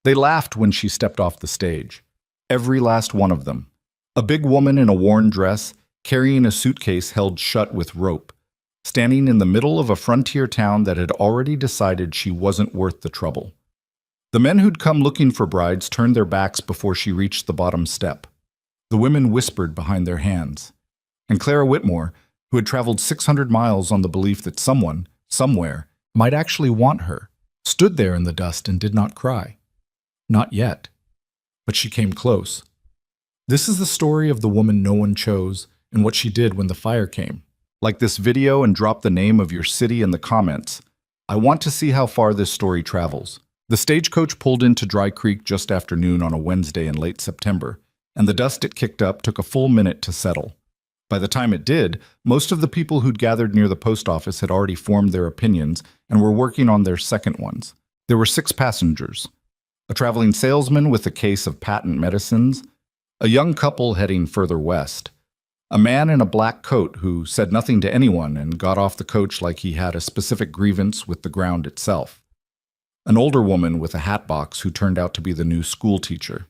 They laughed when she stepped off the stage. Every last one of them. A big woman in a worn dress, carrying a suitcase held shut with rope, standing in the middle of a frontier town that had already decided she wasn't worth the trouble. The men who'd come looking for brides turned their backs before she reached the bottom step. The women whispered behind their hands. And Clara Whitmore, who had traveled 600 miles on the belief that someone, somewhere, might actually want her, stood there in the dust and did not cry. Not yet. But she came close. This is the story of the woman no one chose and what she did when the fire came. Like this video and drop the name of your city in the comments. I want to see how far this story travels. The stagecoach pulled into Dry Creek just after noon on a Wednesday in late September, and the dust it kicked up took a full minute to settle. By the time it did, most of the people who'd gathered near the post office had already formed their opinions and were working on their second ones. There were 6 passengers. A traveling salesman with a case of patent medicines, a young couple heading further west, a man in a black coat who said nothing to anyone and got off the coach like he had a specific grievance with the ground itself, an older woman with a hat box who turned out to be the new school teacher,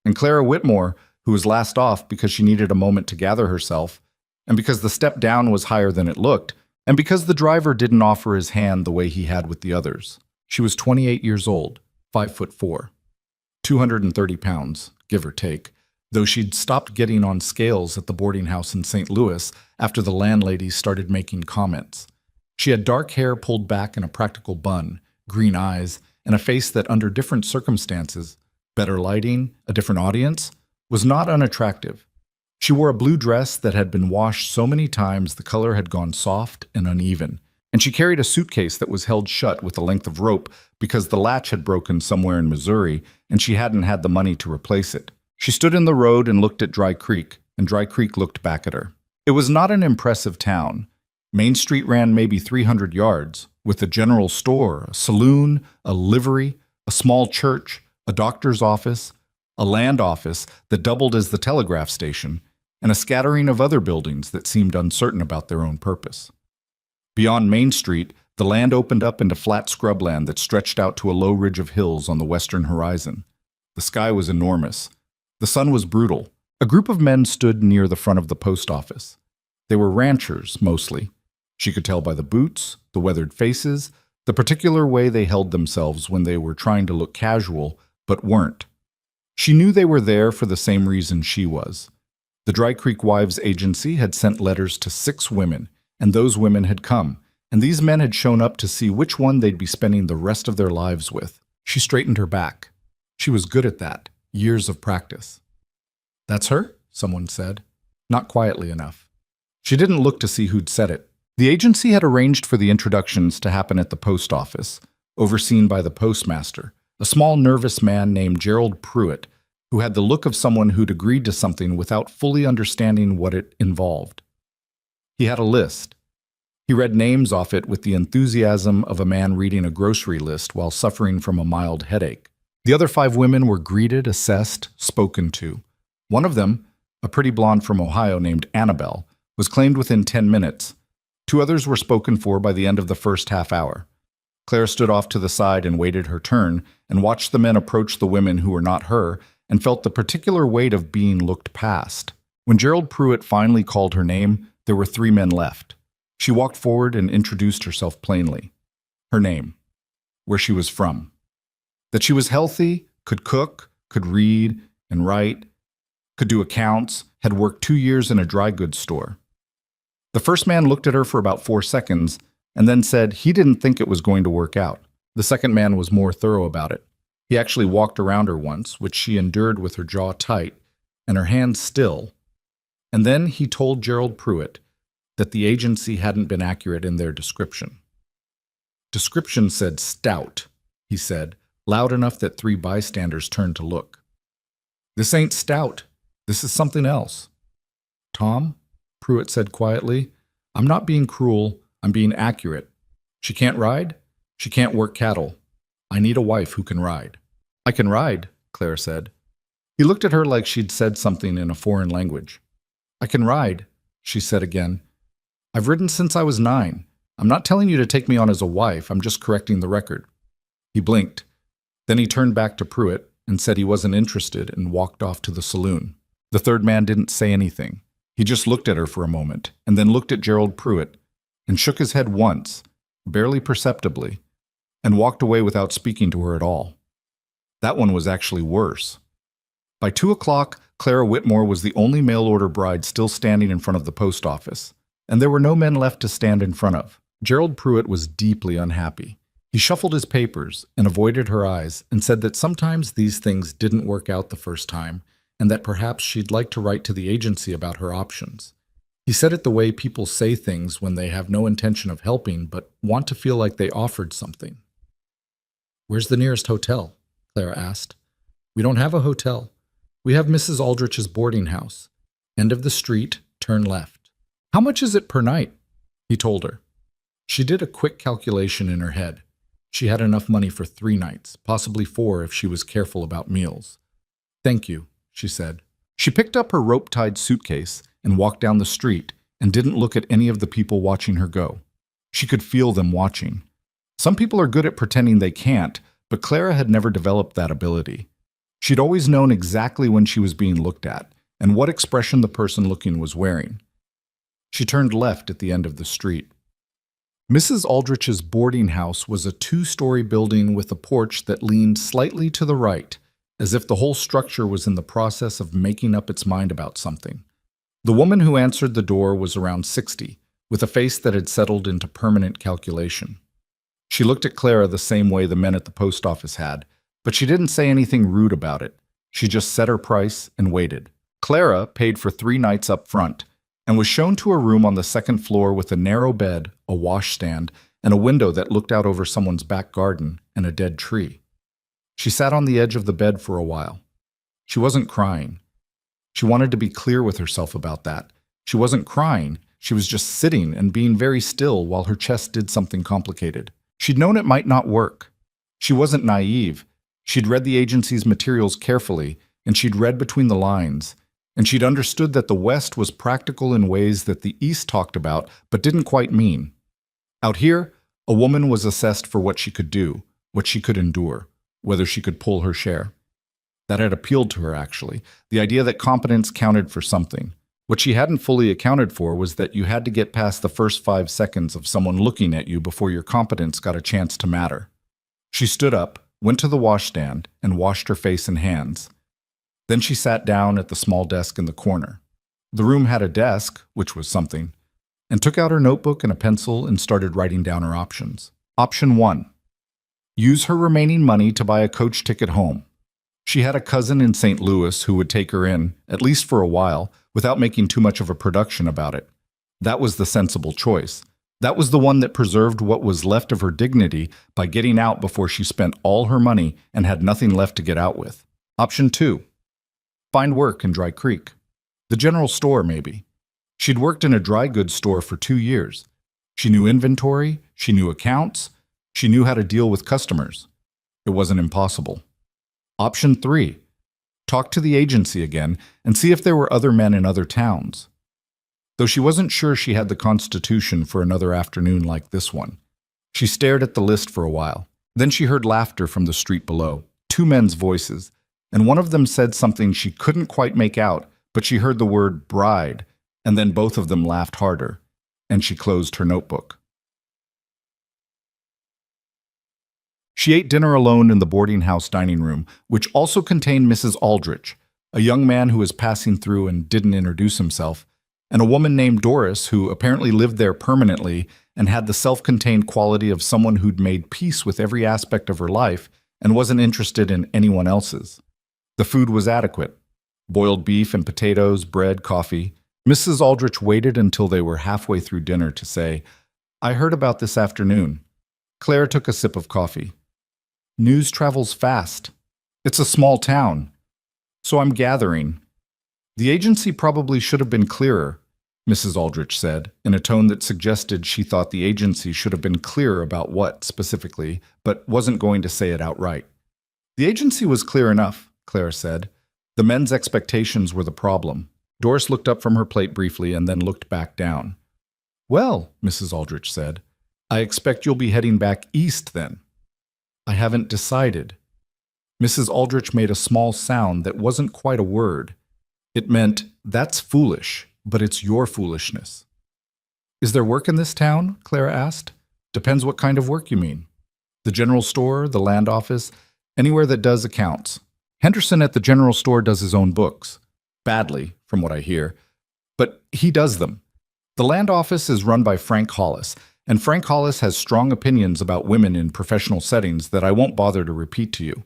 and Clara Whitmore, who was last off because she needed a moment to gather herself, and because the step down was higher than it looked, and because the driver didn't offer his hand the way he had with the others. She was 28 years old, 5'4", 230 pounds, give or take, though she'd stopped getting on scales at the boarding house in St. Louis after the landladies started making comments. She had dark hair pulled back in a practical bun, green eyes, and a face that under different circumstances, better lighting, a different audience, was not unattractive. She wore a blue dress that had been washed so many times the color had gone soft and uneven, and she carried a suitcase that was held shut with a length of rope because the latch had broken somewhere in Missouri and she hadn't had the money to replace it. She stood in the road and looked at Dry Creek, and Dry Creek looked back at her. It was not an impressive town. Main Street ran maybe 300 yards, with a general store, a saloon, a livery, a small church, a doctor's office, a land office that doubled as the telegraph station, and a scattering of other buildings that seemed uncertain about their own purpose. Beyond Main Street, the land opened up into flat scrubland that stretched out to a low ridge of hills on the western horizon. The sky was enormous. The sun was brutal. A group of men stood near the front of the post office. They were ranchers, mostly. She could tell by the boots, the weathered faces, the particular way they held themselves when they were trying to look casual, but weren't. She knew they were there for the same reason she was. The Dry Creek Wives Agency had sent letters to 6 women, and those women had come, and these men had shown up to see which one they'd be spending the rest of their lives with. She straightened her back. She was good at that. Years of practice. "That's her?" someone said. Not quietly enough. She didn't look to see who'd said it. The agency had arranged for the introductions to happen at the post office, overseen by the postmaster, a small nervous man named Gerald Pruitt, who had the look of someone who'd agreed to something without fully understanding what it involved. He had a list. He read names off it with the enthusiasm of a man reading a grocery list while suffering from a mild headache. The other 5 women were greeted, assessed, spoken to. One of them, a pretty blonde from Ohio named Annabelle, was claimed within 10 minutes. 2 others were spoken for by the end of the first half hour. Claire stood off to the side and waited her turn and watched the men approach the women who were not her and felt the particular weight of being looked past. When Gerald Pruitt finally called her name, there were 3 men left. She walked forward and introduced herself plainly. Her name. Where she was from. That she was healthy, could cook, could read and write, could do accounts, had worked 2 years in a dry goods store. The first man looked at her for about 4 seconds and then said he didn't think it was going to work out. The second man was more thorough about it. He actually walked around her once, which she endured with her jaw tight and her hands still. And then he told Gerald Pruitt that the agency hadn't been accurate in their description. Description said stout, he said, loud enough that 3 bystanders turned to look. "This ain't stout. This is something else." "Tom," Pruitt said quietly, "I'm not being cruel. I'm being accurate. She can't ride. She can't work cattle. I need a wife who can ride." "I can ride," Claire said. He looked at her like she'd said something in a foreign language. "I can ride," she said again. "I've ridden since I was 9. I'm not telling you to take me on as a wife. I'm just correcting the record." He blinked. Then he turned back to Pruitt and said he wasn't interested and walked off to the saloon. The third man didn't say anything. He just looked at her for a moment and then looked at Gerald Pruitt and shook his head once, barely perceptibly, and walked away without speaking to her at all. That one was actually worse. By 2 o'clock, Clara Whitmore was the only mail-order bride still standing in front of the post office, and there were no men left to stand in front of. Gerald Pruitt was deeply unhappy. He shuffled his papers and avoided her eyes and said that sometimes these things didn't work out the first time and that perhaps she'd like to write to the agency about her options. He said it the way people say things when they have no intention of helping but want to feel like they offered something. "Where's the nearest hotel?" Clara asked. "We don't have a hotel. We have Mrs. Aldrich's boarding house. End of the street, turn left." "How much is it per night?" he told her. She did a quick calculation in her head. She had enough money for 3 nights, possibly 4 if she was careful about meals. "Thank you," she said. She picked up her rope-tied suitcase and walked down the street and didn't look at any of the people watching her go. She could feel them watching. Some people are good at pretending they can't, but Clara had never developed that ability. She'd always known exactly when she was being looked at and what expression the person looking was wearing. She turned left at the end of the street. Mrs. Aldrich's boarding house was a 2-story building with a porch that leaned slightly to the right, as if the whole structure was in the process of making up its mind about something. The woman who answered the door was around 60, with a face that had settled into permanent calculation. She looked at Clara the same way the men at the post office had, but she didn't say anything rude about it. She just set her price and waited. Clara paid for 3 nights up front and was shown to a room on the 2nd floor with a narrow bed, a washstand, and a window that looked out over someone's back garden and a dead tree. She sat on the edge of the bed for a while. She wasn't crying. She wanted to be clear with herself about that. She wasn't crying. She was just sitting and being very still while her chest did something complicated. She'd known it might not work. She wasn't naive. She'd read the agency's materials carefully, and she'd read between the lines, and she'd understood that the West was practical in ways that the East talked about but didn't quite mean. Out here, a woman was assessed for what she could do, what she could endure, whether she could pull her share. That had appealed to her, actually, the idea that competence counted for something. What she hadn't fully accounted for was that you had to get past the first 5 seconds of someone looking at you before your competence got a chance to matter. She stood up, went to the washstand, and washed her face and hands. Then she sat down at the small desk in the corner. The room had a desk, which was something, and took out her notebook and a pencil and started writing down her options. Option 1. Use her remaining money to buy a coach ticket home. She had a cousin in St. Louis who would take her in, at least for a while, without making too much of a production about it. That was the sensible choice. That was the one that preserved what was left of her dignity by getting out before she spent all her money and had nothing left to get out with. Option 2. Find work in Dry Creek. The general store, maybe. She'd worked in a dry goods store for 2 years. She knew inventory, she knew accounts, she knew how to deal with customers. It wasn't impossible. Option 3. Talk to the agency again and see if there were other men in other towns. Though she wasn't sure she had the constitution for another afternoon like this one. She stared at the list for a while. Then she heard laughter from the street below, 2 men's voices, and one of them said something she couldn't quite make out, but she heard the word bride, and then both of them laughed harder, and she closed her notebook. She ate dinner alone in the boarding house dining room, which also contained Mrs. Aldrich, a young man who was passing through and didn't introduce himself, and a woman named Doris who apparently lived there permanently and had the self-contained quality of someone who'd made peace with every aspect of her life and wasn't interested in anyone else's. The food was adequate. Boiled beef and potatoes, bread, coffee. Mrs. Aldrich waited until they were halfway through dinner to say, "I heard about this afternoon." Claire took a sip of coffee. "News travels fast. It's a small town. So I'm gathering." "The agency probably should have been clearer," Mrs. Aldrich said, in a tone that suggested she thought the agency should have been clearer about what, specifically, but wasn't going to say it outright. "The agency was clear enough," Claire said. "The men's expectations were the problem." Doris looked up from her plate briefly and then looked back down. "Well," Mrs. Aldrich said, "I expect you'll be heading back east then." "I haven't decided." Mrs. Aldrich made a small sound that wasn't quite a word. It meant, "That's foolish, but it's your foolishness." "Is there work in this town?" Clara asked. "Depends what kind of work you mean. The general store, the land office, anywhere that does accounts. Henderson at the general store does his own books. Badly, from what I hear. But he does them. The land office is run by Frank Hollis, and Frank Hollis has strong opinions about women in professional settings that I won't bother to repeat to you.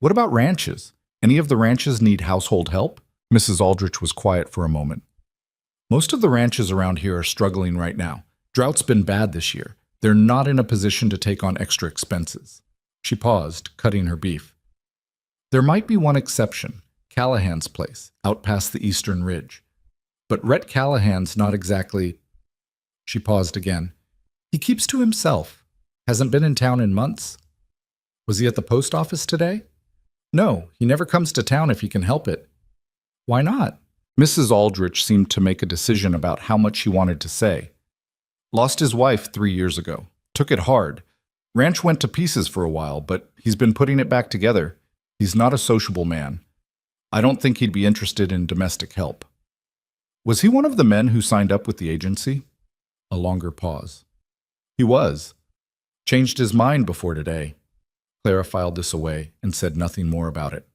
What about ranches? Any of the ranches need household help?" Mrs. Aldrich was quiet for a moment. "Most of the ranches around here are struggling right now. Drought's been bad this year. They're not in a position to take on extra expenses." She paused, cutting her beef. "There might be one exception, Callahan's place, out past the Eastern Ridge. But Rhett Callahan's not exactly—" She paused again. "He keeps to himself. Hasn't been in town in months." "Was he at the post office today?" "No, he never comes to town if he can help it." "Why not?" Mrs. Aldrich seemed to make a decision about how much she wanted to say. "Lost his wife 3 years ago. Took it hard. Ranch went to pieces for a while, but he's been putting it back together. He's not a sociable man. I don't think he'd be interested in domestic help." "Was he one of the men who signed up with the agency?" A longer pause. "He was. Changed his mind before today." Clara filed this away and said nothing more about it.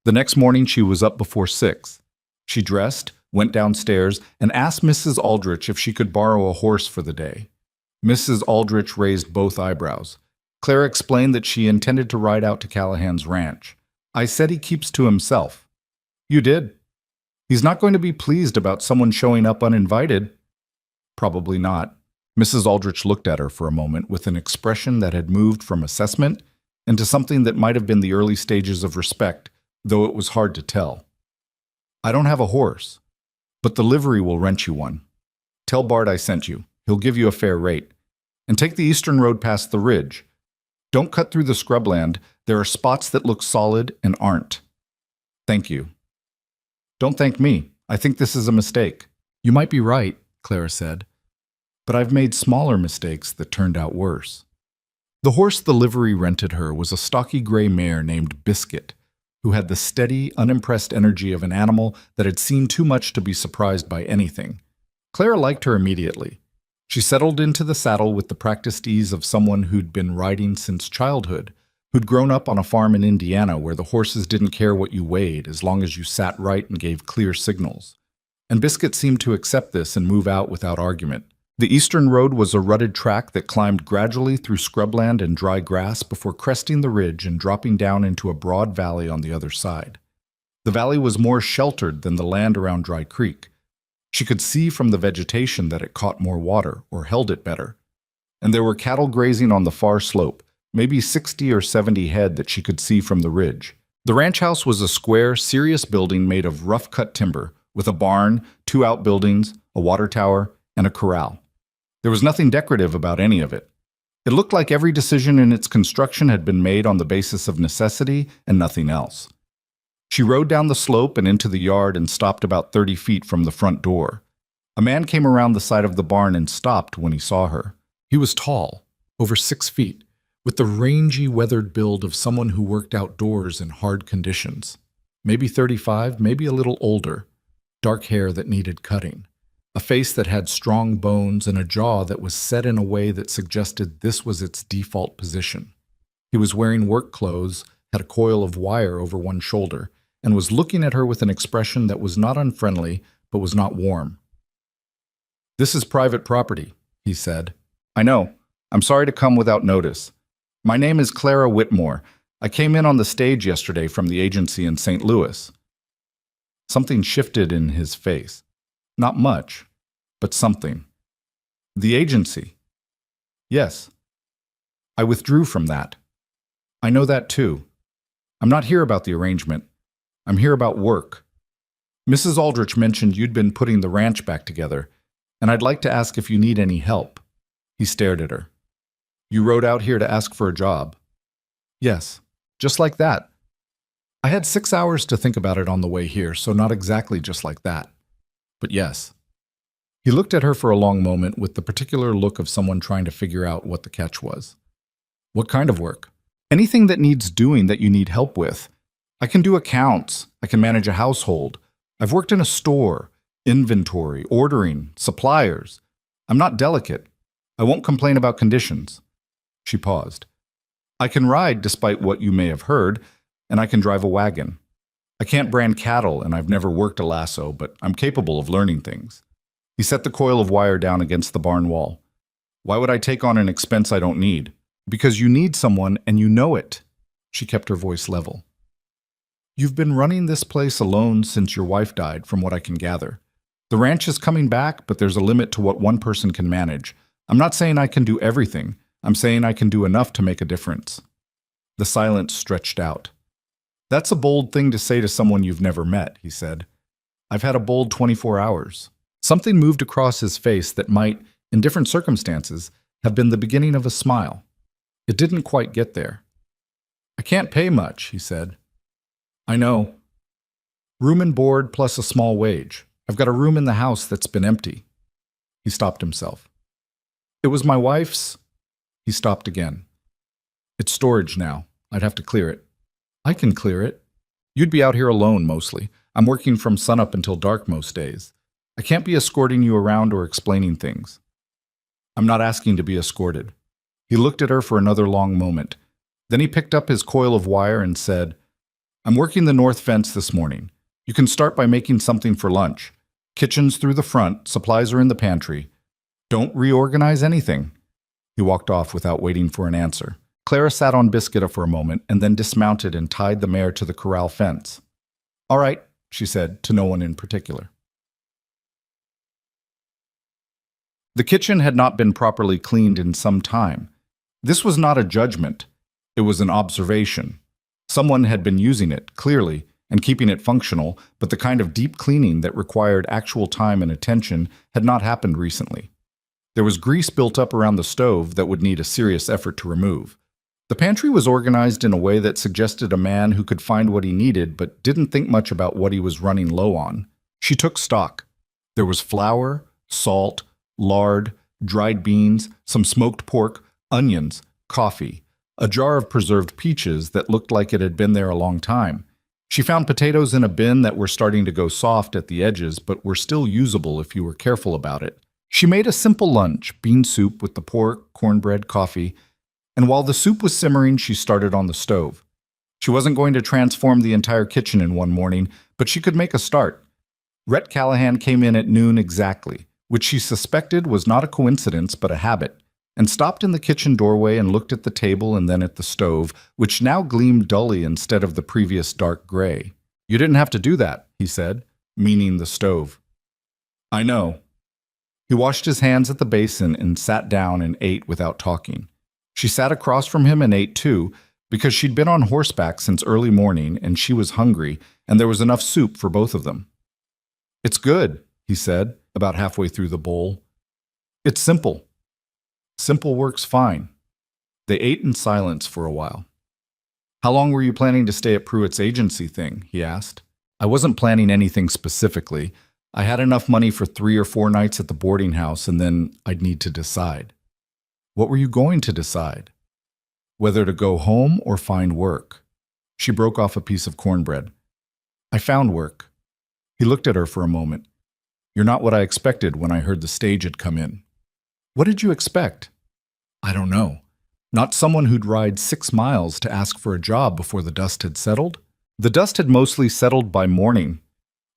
The next morning she was up before 6. She dressed, went downstairs, and asked Mrs. Aldrich if she could borrow a horse for the day. Mrs. Aldrich raised both eyebrows. Clara explained that she intended to ride out to Callahan's ranch. "I said he keeps to himself." "You did? He's not going to be pleased about someone showing up uninvited." "Probably not." Mrs. Aldrich looked at her for a moment with an expression that had moved from assessment into something that might have been the early stages of respect, though it was hard to tell. "I don't have a horse, but the livery will rent you one. Tell Bart I sent you. He'll give you a fair rate. And take the eastern road past the ridge. Don't cut through the scrubland. There are spots that look solid and aren't." "Thank you." "Don't thank me. I think this is a mistake." "You might be right," Clara said. "But I've made smaller mistakes that turned out worse." The horse the livery rented her was a stocky gray mare named Biscuit, who had the steady, unimpressed energy of an animal that had seen too much to be surprised by anything. Clara liked her immediately. She settled into the saddle with the practiced ease of someone who'd been riding since childhood, who'd grown up on a farm in Indiana where the horses didn't care what you weighed as long as you sat right and gave clear signals. And Biscuit seemed to accept this and move out without argument. The eastern road was a rutted track that climbed gradually through scrubland and dry grass before cresting the ridge and dropping down into a broad valley on the other side. The valley was more sheltered than the land around Dry Creek. She could see from the vegetation that it caught more water, or held it better. And there were cattle grazing on the far slope, maybe 60 or 70 head that she could see from the ridge. The ranch house was a square, serious building made of rough-cut timber, with a barn, 2 outbuildings, a water tower, and a corral. There was nothing decorative about any of it. It looked like every decision in its construction had been made on the basis of necessity and nothing else. She rode down the slope and into the yard and stopped about 30 feet from the front door. A man came around the side of the barn and stopped when he saw her. He was tall, over 6 feet, with the rangy, weathered build of someone who worked outdoors in hard conditions. Maybe 35, maybe a little older. Dark hair that needed cutting. A face that had strong bones and a jaw that was set in a way that suggested this was its default position. He was wearing work clothes, had a coil of wire over one shoulder, and was looking at her with an expression that was not unfriendly, but was not warm. "This is private property," he said. "I know. I'm sorry to come without notice. My name is Clara Whitmore. I came in on the stage yesterday from the agency in St. Louis." Something shifted in his face. Not much, but something. "The agency?" "Yes. I withdrew from that." "I know that too. I'm not here about the arrangement. I'm here about work. Mrs. Aldrich mentioned you'd been putting the ranch back together, and I'd like to ask if you need any help." He stared at her. "You rode out here to ask for a job?" "Yes, just like that. I had 6 hours to think about it on the way here, so not exactly just like that. But yes." He looked at her for a long moment with the particular look of someone trying to figure out what the catch was. "What kind of work?" Anything that needs doing that you need help with. I can do accounts. I can manage a household. I've worked in a store, inventory, ordering, suppliers. I'm not delicate. I won't complain about conditions. She paused. I can ride despite what you may have heard, and I can drive a wagon. I can't brand cattle, and I've never worked a lasso, but I'm capable of learning things. He set the coil of wire down against the barn wall. Why would I take on an expense I don't need? Because you need someone, and you know it. She kept her voice level. You've been running this place alone since your wife died, from what I can gather. The ranch is coming back, but there's a limit to what one person can manage. I'm not saying I can do everything. I'm saying I can do enough to make a difference. The silence stretched out. That's a bold thing to say to someone you've never met, he said. I've had a bold 24 hours. Something moved across his face that might, in different circumstances, have been the beginning of a smile. It didn't quite get there. I can't pay much, he said. I know. Room and board plus a small wage. I've got a room in the house that's been empty. He stopped himself. It was my wife's. He stopped again. It's storage now. I'd have to clear it. I can clear it. You'd be out here alone mostly. I'm working from sunup until dark most days. I can't be escorting you around or explaining things. I'm not asking to be escorted. He looked at her for another long moment. Then he picked up his coil of wire and said, I'm working the north fence this morning. You can start by making something for lunch. Kitchen's through the front, supplies are in the pantry. Don't reorganize anything. He walked off without waiting for an answer. Clara sat on Biscuit for a moment and then dismounted and tied the mare to the corral fence. All right, she said, to no one in particular. The kitchen had not been properly cleaned in some time. This was not a judgment. It was an observation. Someone had been using it, clearly, and keeping it functional, but the kind of deep cleaning that required actual time and attention had not happened recently. There was grease built up around the stove that would need a serious effort to remove. The pantry was organized in a way that suggested a man who could find what he needed but didn't think much about what he was running low on. She took stock. There was flour, salt, lard, dried beans, some smoked pork, onions, coffee, a jar of preserved peaches that looked like it had been there a long time. She found potatoes in a bin that were starting to go soft at the edges but were still usable if you were careful about it. She made a simple lunch, bean soup with the pork, cornbread, coffee, and while the soup was simmering, she started on the stove. She wasn't going to transform the entire kitchen in one morning, but she could make a start. Rhett Callahan came in at noon exactly, which she suspected was not a coincidence but a habit, and stopped in the kitchen doorway and looked at the table and then at the stove, which now gleamed dully instead of the previous dark gray. You didn't have to do that, he said, meaning the stove. I know. He washed his hands at the basin and sat down and ate without talking. She sat across from him and ate too, because she'd been on horseback since early morning and she was hungry, and there was enough soup for both of them. It's good, he said, about halfway through the bowl. It's simple. Simple works fine. They ate in silence for a while. How long were you planning to stay at Pruitt's agency thing? He asked. I wasn't planning anything specifically. I had enough money for 3 or 4 nights at the boarding house, and then I'd need to decide. What were you going to decide? Whether to go home or find work. She broke off a piece of cornbread. I found work. He looked at her for a moment. You're not what I expected when I heard the stage had come in. What did you expect? I don't know. Not someone who'd ride 6 miles to ask for a job before the dust had settled. The dust had mostly settled by morning.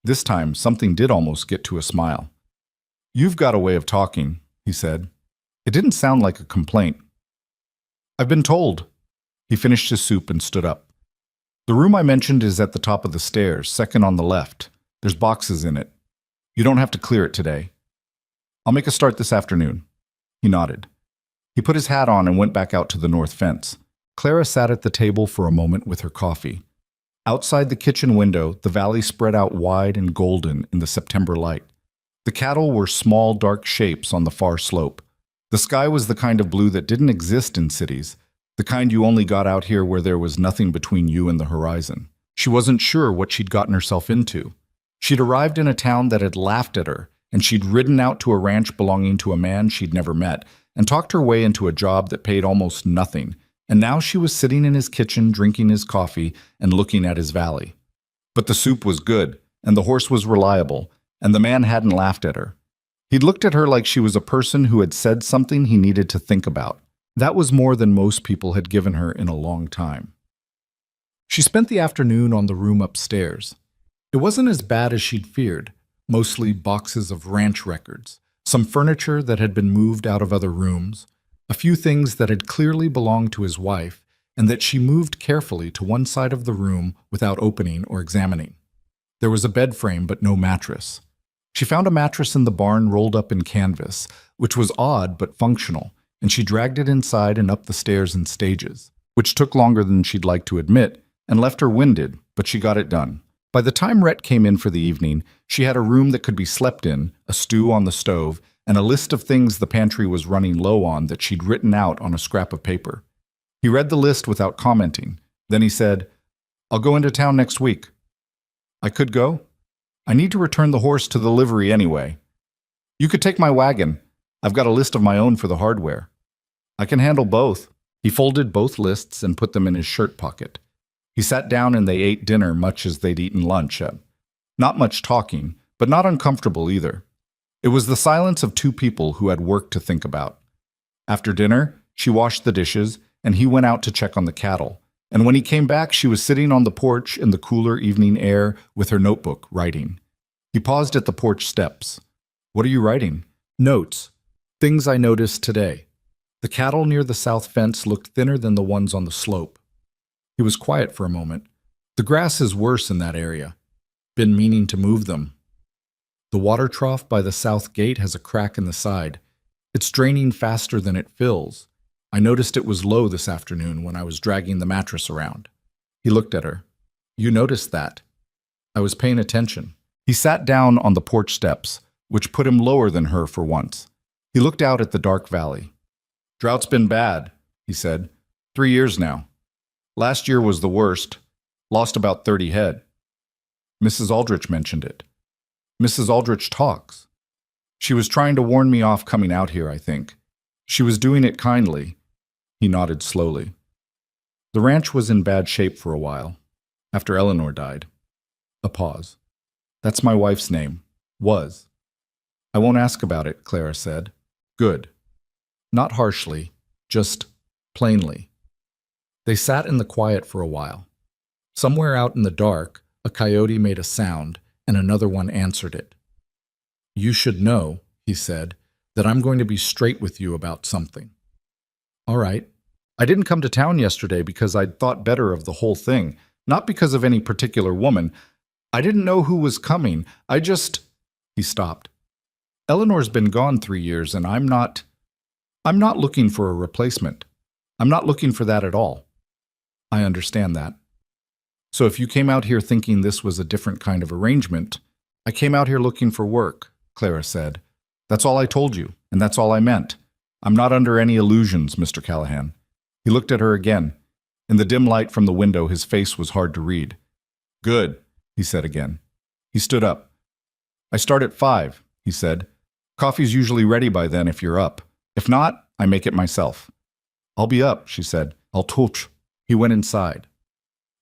This time, something did almost get to a smile. You've got a way of talking, he said. It didn't sound like a complaint. I've been told. He finished his soup and stood up. The room I mentioned is at the top of the stairs, second on the left. There's boxes in it. You don't have to clear it today. I'll make a start this afternoon. He nodded. He put his hat on and went back out to the north fence. Clara sat at the table for a moment with her coffee. Outside the kitchen window, the valley spread out wide and golden in the September light. The cattle were small, dark shapes on the far slope. The sky was the kind of blue that didn't exist in cities, the kind you only got out here where there was nothing between you and the horizon. She wasn't sure what she'd gotten herself into. She'd arrived in a town that had laughed at her, and she'd ridden out to a ranch belonging to a man she'd never met, and talked her way into a job that paid almost nothing, and now she was sitting in his kitchen drinking his coffee and looking at his valley. But the soup was good, and the horse was reliable, and the man hadn't laughed at her. He'd looked at her like she was a person who had said something he needed to think about. That was more than most people had given her in a long time. She spent the afternoon on the room upstairs. It wasn't as bad as she'd feared, mostly boxes of ranch records, some furniture that had been moved out of other rooms, a few things that had clearly belonged to his wife and that she moved carefully to one side of the room without opening or examining. There was a bed frame but no mattress. She found a mattress in the barn rolled up in canvas, which was odd but functional, and she dragged it inside and up the stairs in stages, which took longer than she'd like to admit and left her winded, but she got it done. By the time Rhett came in for the evening, she had a room that could be slept in, a stew on the stove, and a list of things the pantry was running low on that she'd written out on a scrap of paper. He read the list without commenting. Then he said, "I'll go into town next week." "I could go? I need to return the horse to the livery anyway." "You could take my wagon. I've got a list of my own for the hardware." "I can handle both." He folded both lists and put them in his shirt pocket. He sat down and they ate dinner much as they'd eaten lunch. Not much talking, but not uncomfortable either. It was the silence of two people who had work to think about. After dinner, she washed the dishes, and he went out to check on the cattle. And when he came back, she was sitting on the porch in the cooler evening air with her notebook, writing. He paused at the porch steps. "What are you writing?" "Notes. Things I noticed today." The cattle near the south fence looked thinner than the ones on the slope. He was quiet for a moment. "The grass is worse in that area. Been meaning to move them. The water trough by the south gate has a crack in the side. It's draining faster than it fills. I noticed it was low this afternoon when I was dragging the mattress around." He looked at her. "You noticed that?" "I was paying attention." He sat down on the porch steps, which put him lower than her for once. He looked out at the dark valley. "Drought's been bad," he said. 3 years now. Last year was the worst. Lost about 30 head. Mrs. Aldrich mentioned it. Mrs. Aldrich talks. She was trying to warn me off coming out here, I think. She was doing it kindly. He nodded slowly. The ranch was in bad shape for a while, after Eleanor died. A pause. "That's my wife's name. Was." "I won't ask about it," Clara said. "Good." Not harshly, just plainly. They sat in the quiet for a while. Somewhere out in the dark, a coyote made a sound, and another one answered it. "You should know," he said, "that I'm going to be straight with you about something." "All right. I didn't come to town yesterday because I'd thought better of the whole thing, not because of any particular woman. I didn't know who was coming. I just—" He stopped. "Eleanor's been gone 3 years, and I'm not looking for a replacement. I'm not looking for that at all." "I understand that." "So if you came out here thinking this was a different kind of arrangement—" "I came out here looking for work," Clara said. "That's all I told you, and that's all I meant. I'm not under any illusions, Mr. Callahan." He looked at her again. In the dim light from the window, his face was hard to read. "Good," he said again. He stood up. "I start at 5, he said. "Coffee's usually ready by then if you're up. If not, I make it myself." "I'll be up," she said. "I'll touch." He went inside.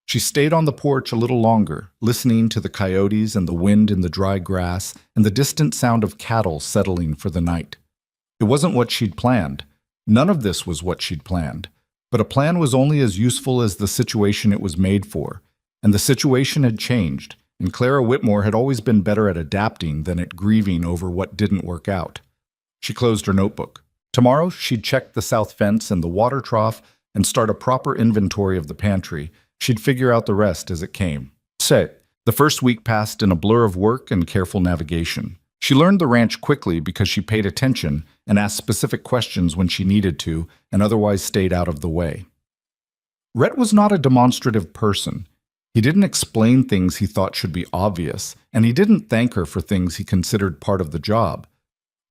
She stayed on the porch a little longer, listening to the coyotes and the wind in the dry grass and the distant sound of cattle settling for the night. It wasn't what she'd planned. None of this was what she'd planned. But a plan was only as useful as the situation it was made for. And the situation had changed, and Clara Whitmore had always been better at adapting than at grieving over what didn't work out. She closed her notebook. Tomorrow, she'd check the south fence and the water trough and start a proper inventory of the pantry. She'd figure out the rest as it came. The first week passed in a blur of work and careful navigation. She learned the ranch quickly because she paid attention and asked specific questions when she needed to and otherwise stayed out of the way. Rhett was not a demonstrative person. He didn't explain things he thought should be obvious, and he didn't thank her for things he considered part of the job.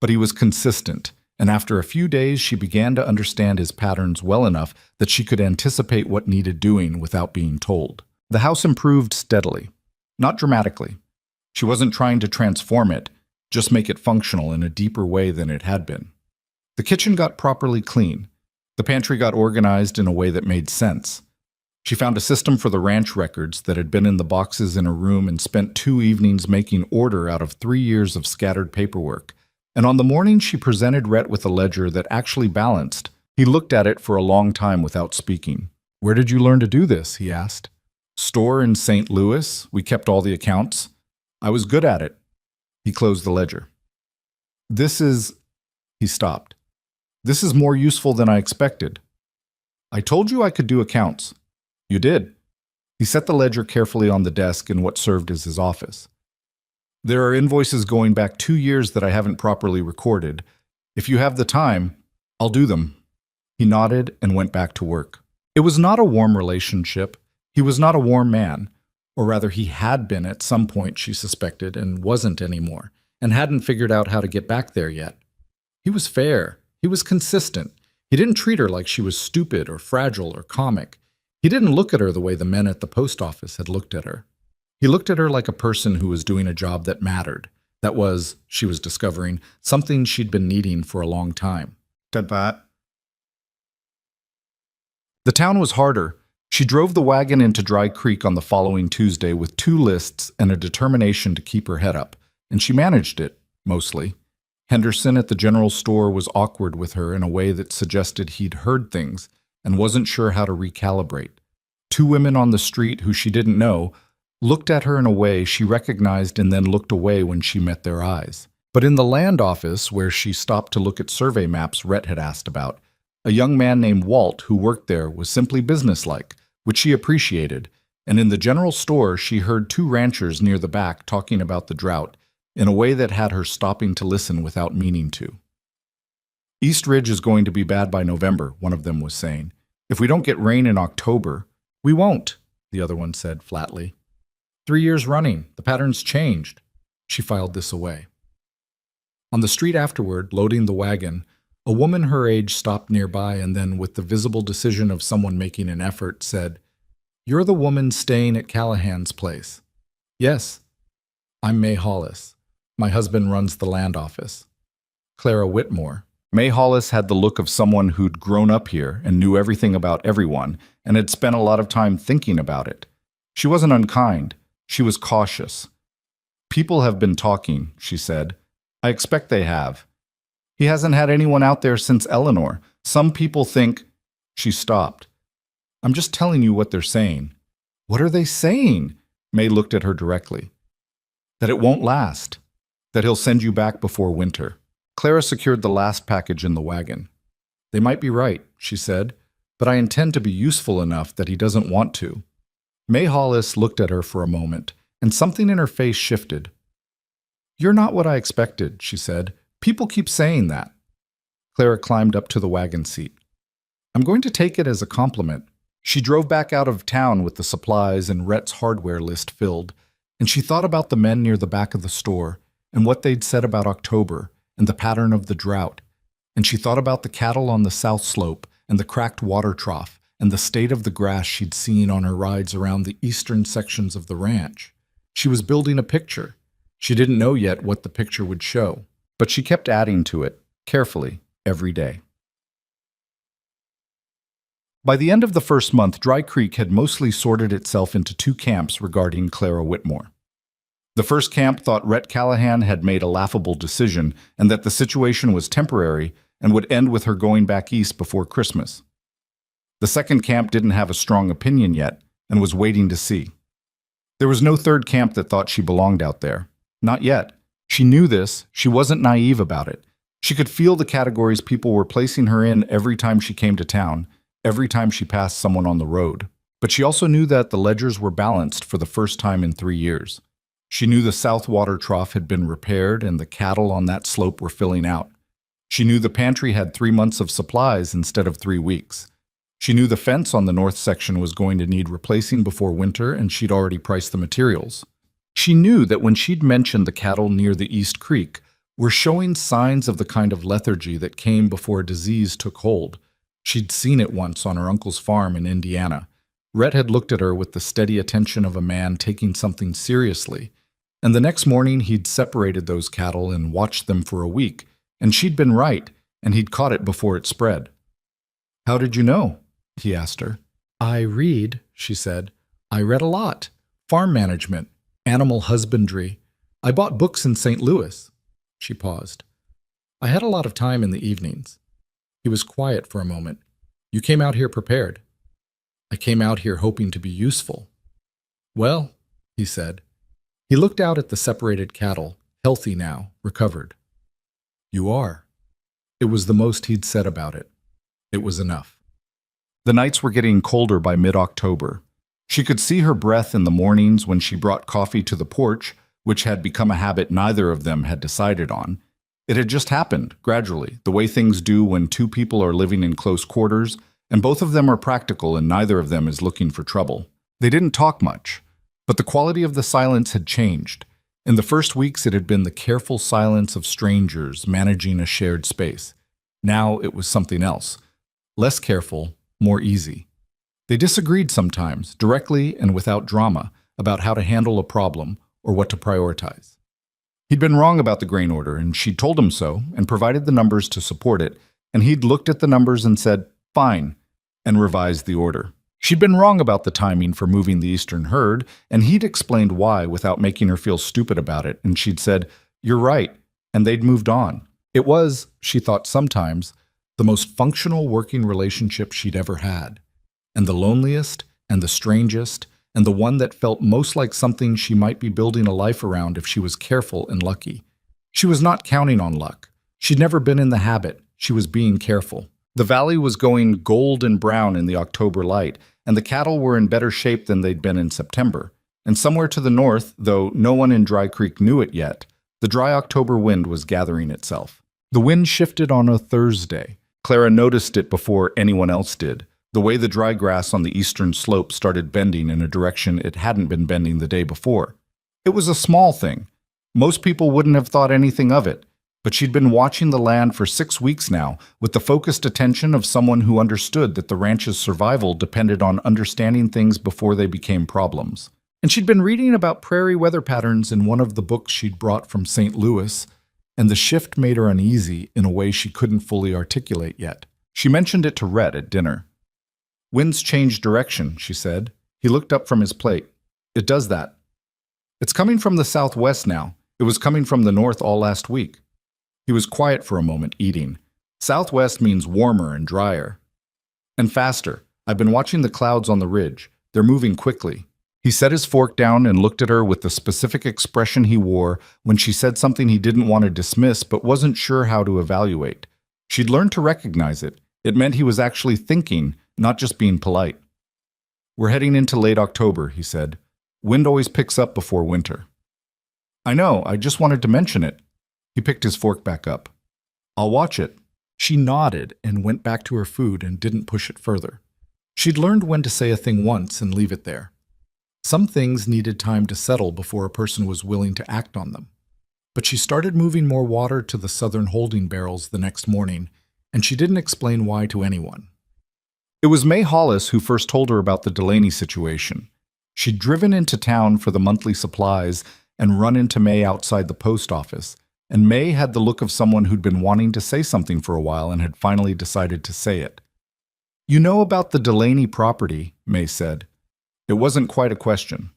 But he was consistent, and after a few days she began to understand his patterns well enough that she could anticipate what needed doing without being told. The house improved steadily, not dramatically. She wasn't trying to transform it, just make it functional in a deeper way than it had been. The kitchen got properly clean. The pantry got organized in a way that made sense. She found a system for the ranch records that had been in the boxes in her room and spent 2 evenings making order out of 3 years of scattered paperwork. And on the morning she presented Rhett with a ledger that actually balanced. He looked at it for a long time without speaking. "Where did you learn to do this?" he asked. "Store in St. Louis. We kept all the accounts. I was good at it." He closed the ledger. "This is—" He stopped. "This is more useful than I expected." "I told you I could do accounts." "You did." He set the ledger carefully on the desk in what served as his office. "There are invoices going back 2 years that I haven't properly recorded. If you have the time, I'll do them." He nodded and went back to work. It was not a warm relationship. He was not a warm man. Or rather, he had been at some point, she suspected, and wasn't anymore, and hadn't figured out how to get back there yet. He was fair. He was consistent. He didn't treat her like she was stupid or fragile or comic. He didn't look at her the way the men at the post office had looked at her. He looked at her like a person who was doing a job that mattered. That was, she was discovering, something she'd been needing for a long time. The town was harder. She drove the wagon into Dry Creek on the following Tuesday with 2 lists and a determination to keep her head up, and she managed it, mostly. Henderson at the general store was awkward with her in a way that suggested he'd heard things and wasn't sure how to recalibrate. 2 women on the street who she didn't know looked at her in a way she recognized and then looked away when she met their eyes. But in the land office, where she stopped to look at survey maps Rhett had asked about, a young man named Walt who worked there was simply businesslike, which she appreciated, and in the general store she heard 2 ranchers near the back talking about the drought in a way that had her stopping to listen without meaning to. "East Ridge is going to be bad by November," one of them was saying. "If we don't get rain in October—" "We won't," the other one said flatly. 3 years running, the pattern's changed." She filed this away. On the street afterward, loading the wagon, a woman her age stopped nearby and then, with the visible decision of someone making an effort, said, "You're the woman staying at Callahan's place." "Yes. I'm May Hollis. My husband runs the land office." Clara Whitmore. May Hollis had the look of someone who'd grown up here and knew everything about everyone and had spent a lot of time thinking about it. She wasn't unkind. She was cautious. "People have been talking," she said. "I expect they have. He hasn't had anyone out there since Eleanor. Some people think—" She stopped. "I'm just telling you what they're saying." "What are they saying?" May looked at her directly. "That it won't last. That he'll send you back before winter." Clara secured the last package in the wagon. "They might be right," she said, "but I intend to be useful enough that he doesn't want to." May Hollis looked at her for a moment, and something in her face shifted. "You're not what I expected," she said. "People keep saying that." Clara climbed up to the wagon seat. "I'm going to take it as a compliment." She drove back out of town with the supplies and Rhett's hardware list filled, and she thought about the men near the back of the store and what they'd said about October and the pattern of the drought, and she thought about the cattle on the south slope and the cracked water trough and the state of the grass she'd seen on her rides around the eastern sections of the ranch. She was building a picture. She didn't know yet what the picture would show, but she kept adding to it, carefully, every day. By the end of the first month, Dry Creek had mostly sorted itself into 2 camps regarding Clara Whitmore. The first camp thought Rhett Callahan had made a laughable decision and that the situation was temporary and would end with her going back east before Christmas. The second camp didn't have a strong opinion yet and was waiting to see. There was no third camp that thought she belonged out there. Not yet. She knew this. She wasn't naive about it. She could feel the categories people were placing her in every time she came to town, every time she passed someone on the road. But she also knew that the ledgers were balanced for the first time in 3 years. She knew the south water trough had been repaired and the cattle on that slope were filling out. She knew the pantry had 3 months of supplies instead of 3 weeks. She knew the fence on the north section was going to need replacing before winter, and she'd already priced the materials. She knew that when she'd mentioned the cattle near the East Creek were showing signs of the kind of lethargy that came before disease took hold. She'd seen it once on her uncle's farm in Indiana. Rhett had looked at her with the steady attention of a man taking something seriously, and the next morning he'd separated those cattle and watched them for a week, and she'd been right, and he'd caught it before it spread. How did you know? He asked her. I read, she said. I read a lot. Farm management, animal husbandry. I bought books in St. Louis. She paused. I had a lot of time in the evenings. He was quiet for a moment. You came out here prepared. I came out here hoping to be useful. Well, he said. He looked out at the separated cattle, healthy now, recovered. You are. It was the most he'd said about it. It was enough. The nights were getting colder by mid-October. She could see her breath in the mornings when she brought coffee to the porch, which had become a habit neither of them had decided on. It had just happened, gradually, the way things do when two people are living in close quarters, and both of them are practical and neither of them is looking for trouble. They didn't talk much, but the quality of the silence had changed. In the first weeks, it had been the careful silence of strangers managing a shared space. Now it was something else. Less careful, more easy. They disagreed sometimes, directly and without drama, about how to handle a problem or what to prioritize. He'd been wrong about the grain order, and she'd told him so and provided the numbers to support it, and he'd looked at the numbers and said, fine, and revised the order. She'd been wrong about the timing for moving the eastern herd, and he'd explained why without making her feel stupid about it, and she'd said, you're right, and they'd moved on. It was, she thought sometimes, the most functional working relationship she'd ever had, and the loneliest and the strangest, and the one that felt most like something she might be building a life around if she was careful and lucky. She was not counting on luck. She'd never been in the habit. She was being careful. The valley was going gold and brown in the October light, and the cattle were in better shape than they'd been in September. And somewhere to the north, though no one in Dry Creek knew it yet, the dry October wind was gathering itself. The wind shifted on a Thursday. Clara noticed it before anyone else did, the way the dry grass on the eastern slope started bending in a direction it hadn't been bending the day before. It was a small thing. Most people wouldn't have thought anything of it, but she'd been watching the land for 6 weeks now with the focused attention of someone who understood that the ranch's survival depended on understanding things before they became problems. And she'd been reading about prairie weather patterns in one of the books she'd brought from St. Louis, and the shift made her uneasy in a way she couldn't fully articulate yet. She mentioned it to Rhett at dinner. Winds change direction, she said. He looked up from his plate. It does that. It's coming from the southwest now. It was coming from the north all last week. He was quiet for a moment, eating. Southwest means warmer and drier. And faster. I've been watching the clouds on the ridge. They're moving quickly. He set his fork down and looked at her with the specific expression he wore when she said something he didn't want to dismiss but wasn't sure how to evaluate. She'd learned to recognize it. It meant he was actually thinking, not just being polite. We're heading into late October, he said. Wind always picks up before winter. I know, I just wanted to mention it. He picked his fork back up. I'll watch it. She nodded and went back to her food and didn't push it further. She'd learned when to say a thing once and leave it there. Some things needed time to settle before a person was willing to act on them. But she started moving more water to the southern holding barrels the next morning, and she didn't explain why to anyone. It was May Hollis who first told her about the Delaney situation. She'd driven into town for the monthly supplies and run into May outside the post office, and May had the look of someone who'd been wanting to say something for a while and had finally decided to say it. You know about the Delaney property, May said. It wasn't quite a question.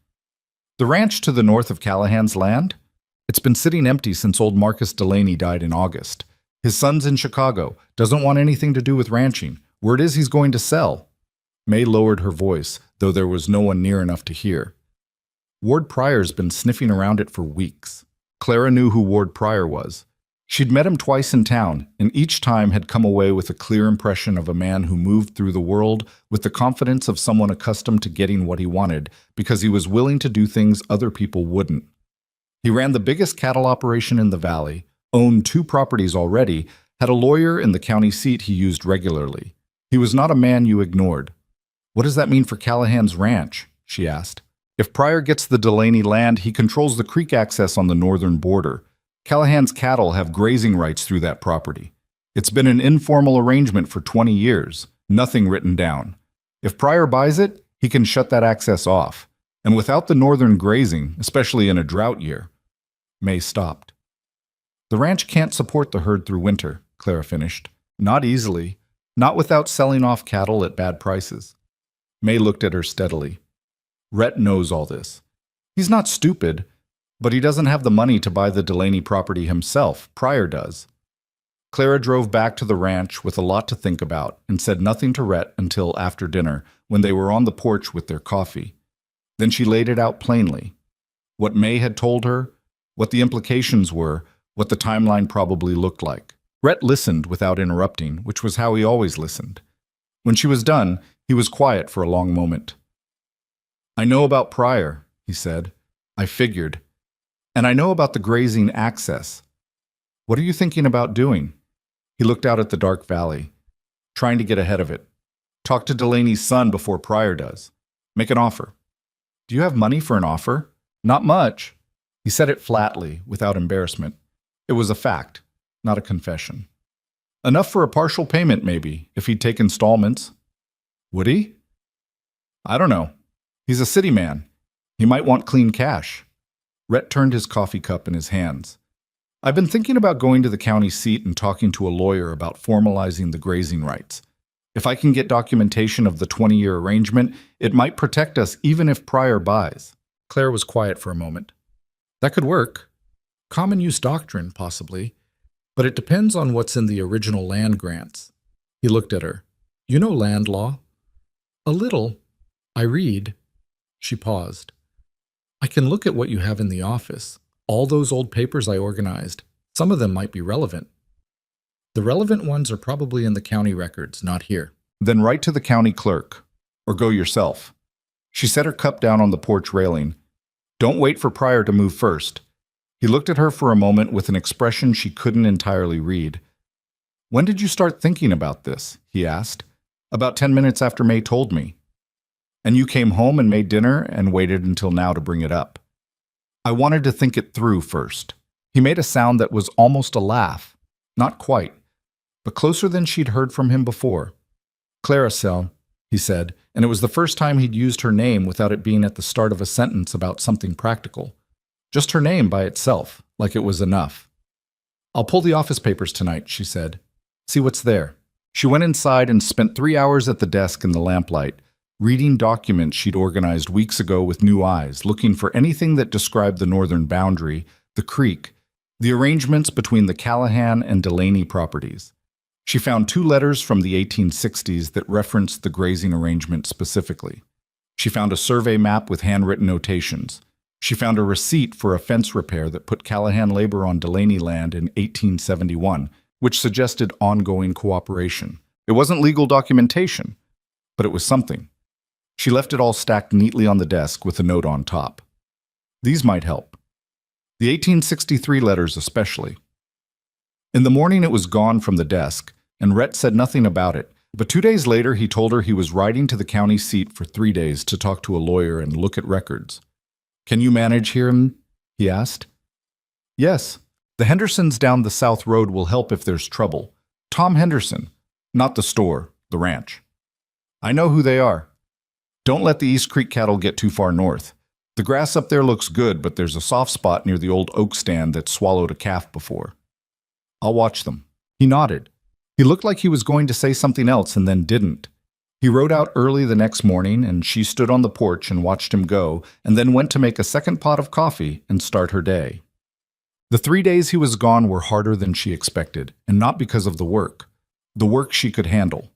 The ranch to the north of Callahan's land? It's been sitting empty since old Marcus Delaney died in August. His son's in Chicago, doesn't want anything to do with ranching. Word is he's going to sell. May lowered her voice, though there was no one near enough to hear. Ward Pryor's been sniffing around it for weeks. Clara knew who Ward Pryor was. She'd met him twice in town, and each time had come away with a clear impression of a man who moved through the world with the confidence of someone accustomed to getting what he wanted because he was willing to do things other people wouldn't. He ran the biggest cattle operation in the valley, owned 2 properties already, had a lawyer in the county seat he used regularly. He was not a man you ignored. What does that mean for Callahan's ranch? She asked. If Pryor gets the Delaney land, he controls the creek access on the northern border. Callahan's cattle have grazing rights through that property. It's been an informal arrangement for 20 years, nothing written down. If Pryor buys it, he can shut that access off. And without the northern grazing, especially in a drought year. May stopped. The ranch can't support the herd through winter, Clara finished. Not easily. Not without selling off cattle at bad prices. May looked at her steadily. Rhett knows all this. He's not stupid, but he doesn't have the money to buy the Delaney property himself. Pryor does. Clara drove back to the ranch with a lot to think about and said nothing to Rhett until after dinner, when they were on the porch with their coffee. Then she laid it out plainly. What May had told her, what the implications were, what the timeline probably looked like. Rhett listened without interrupting, which was how he always listened. When she was done, he was quiet for a long moment. "I know about Pryor," he said. "I figured. And I know about the grazing access. What are you thinking about doing?" He looked out at the dark valley, trying to get ahead of it. "Talk to Delaney's son before Pryor does. Make an offer." "Do you have money for an offer?" "Not much." He said it flatly, without embarrassment. It was a fact, not a confession. "Enough for a partial payment, maybe, if he'd take installments." "Would he?" "I don't know. He's a city man. He might want clean cash." Rhett turned his coffee cup in his hands. "I've been thinking about going to the county seat and talking to a lawyer about formalizing the grazing rights. If I can get documentation of the 20-year arrangement, it might protect us even if Pryor buys." Claire was quiet for a moment. "That could work. Common use doctrine, possibly. But it depends on what's in the original land grants." He looked at her. "You know land law?" "A little. I read." She paused. "I can look at what you have in the office. All those old papers I organized. Some of them might be relevant." "The relevant ones are probably in the county records, not here." "Then write to the county clerk. Or go yourself." She set her cup down on the porch railing. "Don't wait for Pryor to move first." He looked at her for a moment with an expression she couldn't entirely read. "When did you start thinking about this?" he asked. "About 10 minutes after May told me." "And you came home and made dinner and waited until now to bring it up?" "I wanted to think it through first." He made a sound that was almost a laugh. Not quite, but closer than she'd heard from him before. "Claricel," he said, and it was the first time he'd used her name without it being at the start of a sentence about something practical. Just her name by itself, like it was enough. "I'll pull the office papers tonight," she said. "See what's there." She went inside and spent 3 hours at the desk in the lamplight, reading documents she'd organized weeks ago with new eyes, looking for anything that described the northern boundary, the creek, the arrangements between the Callahan and Delaney properties. She found 2 letters from the 1860s that referenced the grazing arrangement specifically. She found a survey map with handwritten notations. She found a receipt for a fence repair that put Callahan labor on Delaney land in 1871, which suggested ongoing cooperation. It wasn't legal documentation, but it was something. She left it all stacked neatly on the desk with a note on top. These might help. The 1863 letters especially. In the morning it was gone from the desk, and Rhett said nothing about it, but 2 days later he told her he was riding to the county seat for 3 days to talk to a lawyer and look at records. "Can you manage here?" he asked. "Yes. The Hendersons down the South Road will help if there's trouble. Tom Henderson. Not the store, the ranch. I know who they are. Don't let the East Creek cattle get too far north. The grass up there looks good, but there's a soft spot near the old oak stand that swallowed a calf before. I'll watch them." He nodded. He looked like he was going to say something else and then didn't. He rode out early the next morning, and she stood on the porch and watched him go, and then went to make a second pot of coffee and start her day. The 3 days he was gone were harder than she expected, and not because of the work. The work she could handle.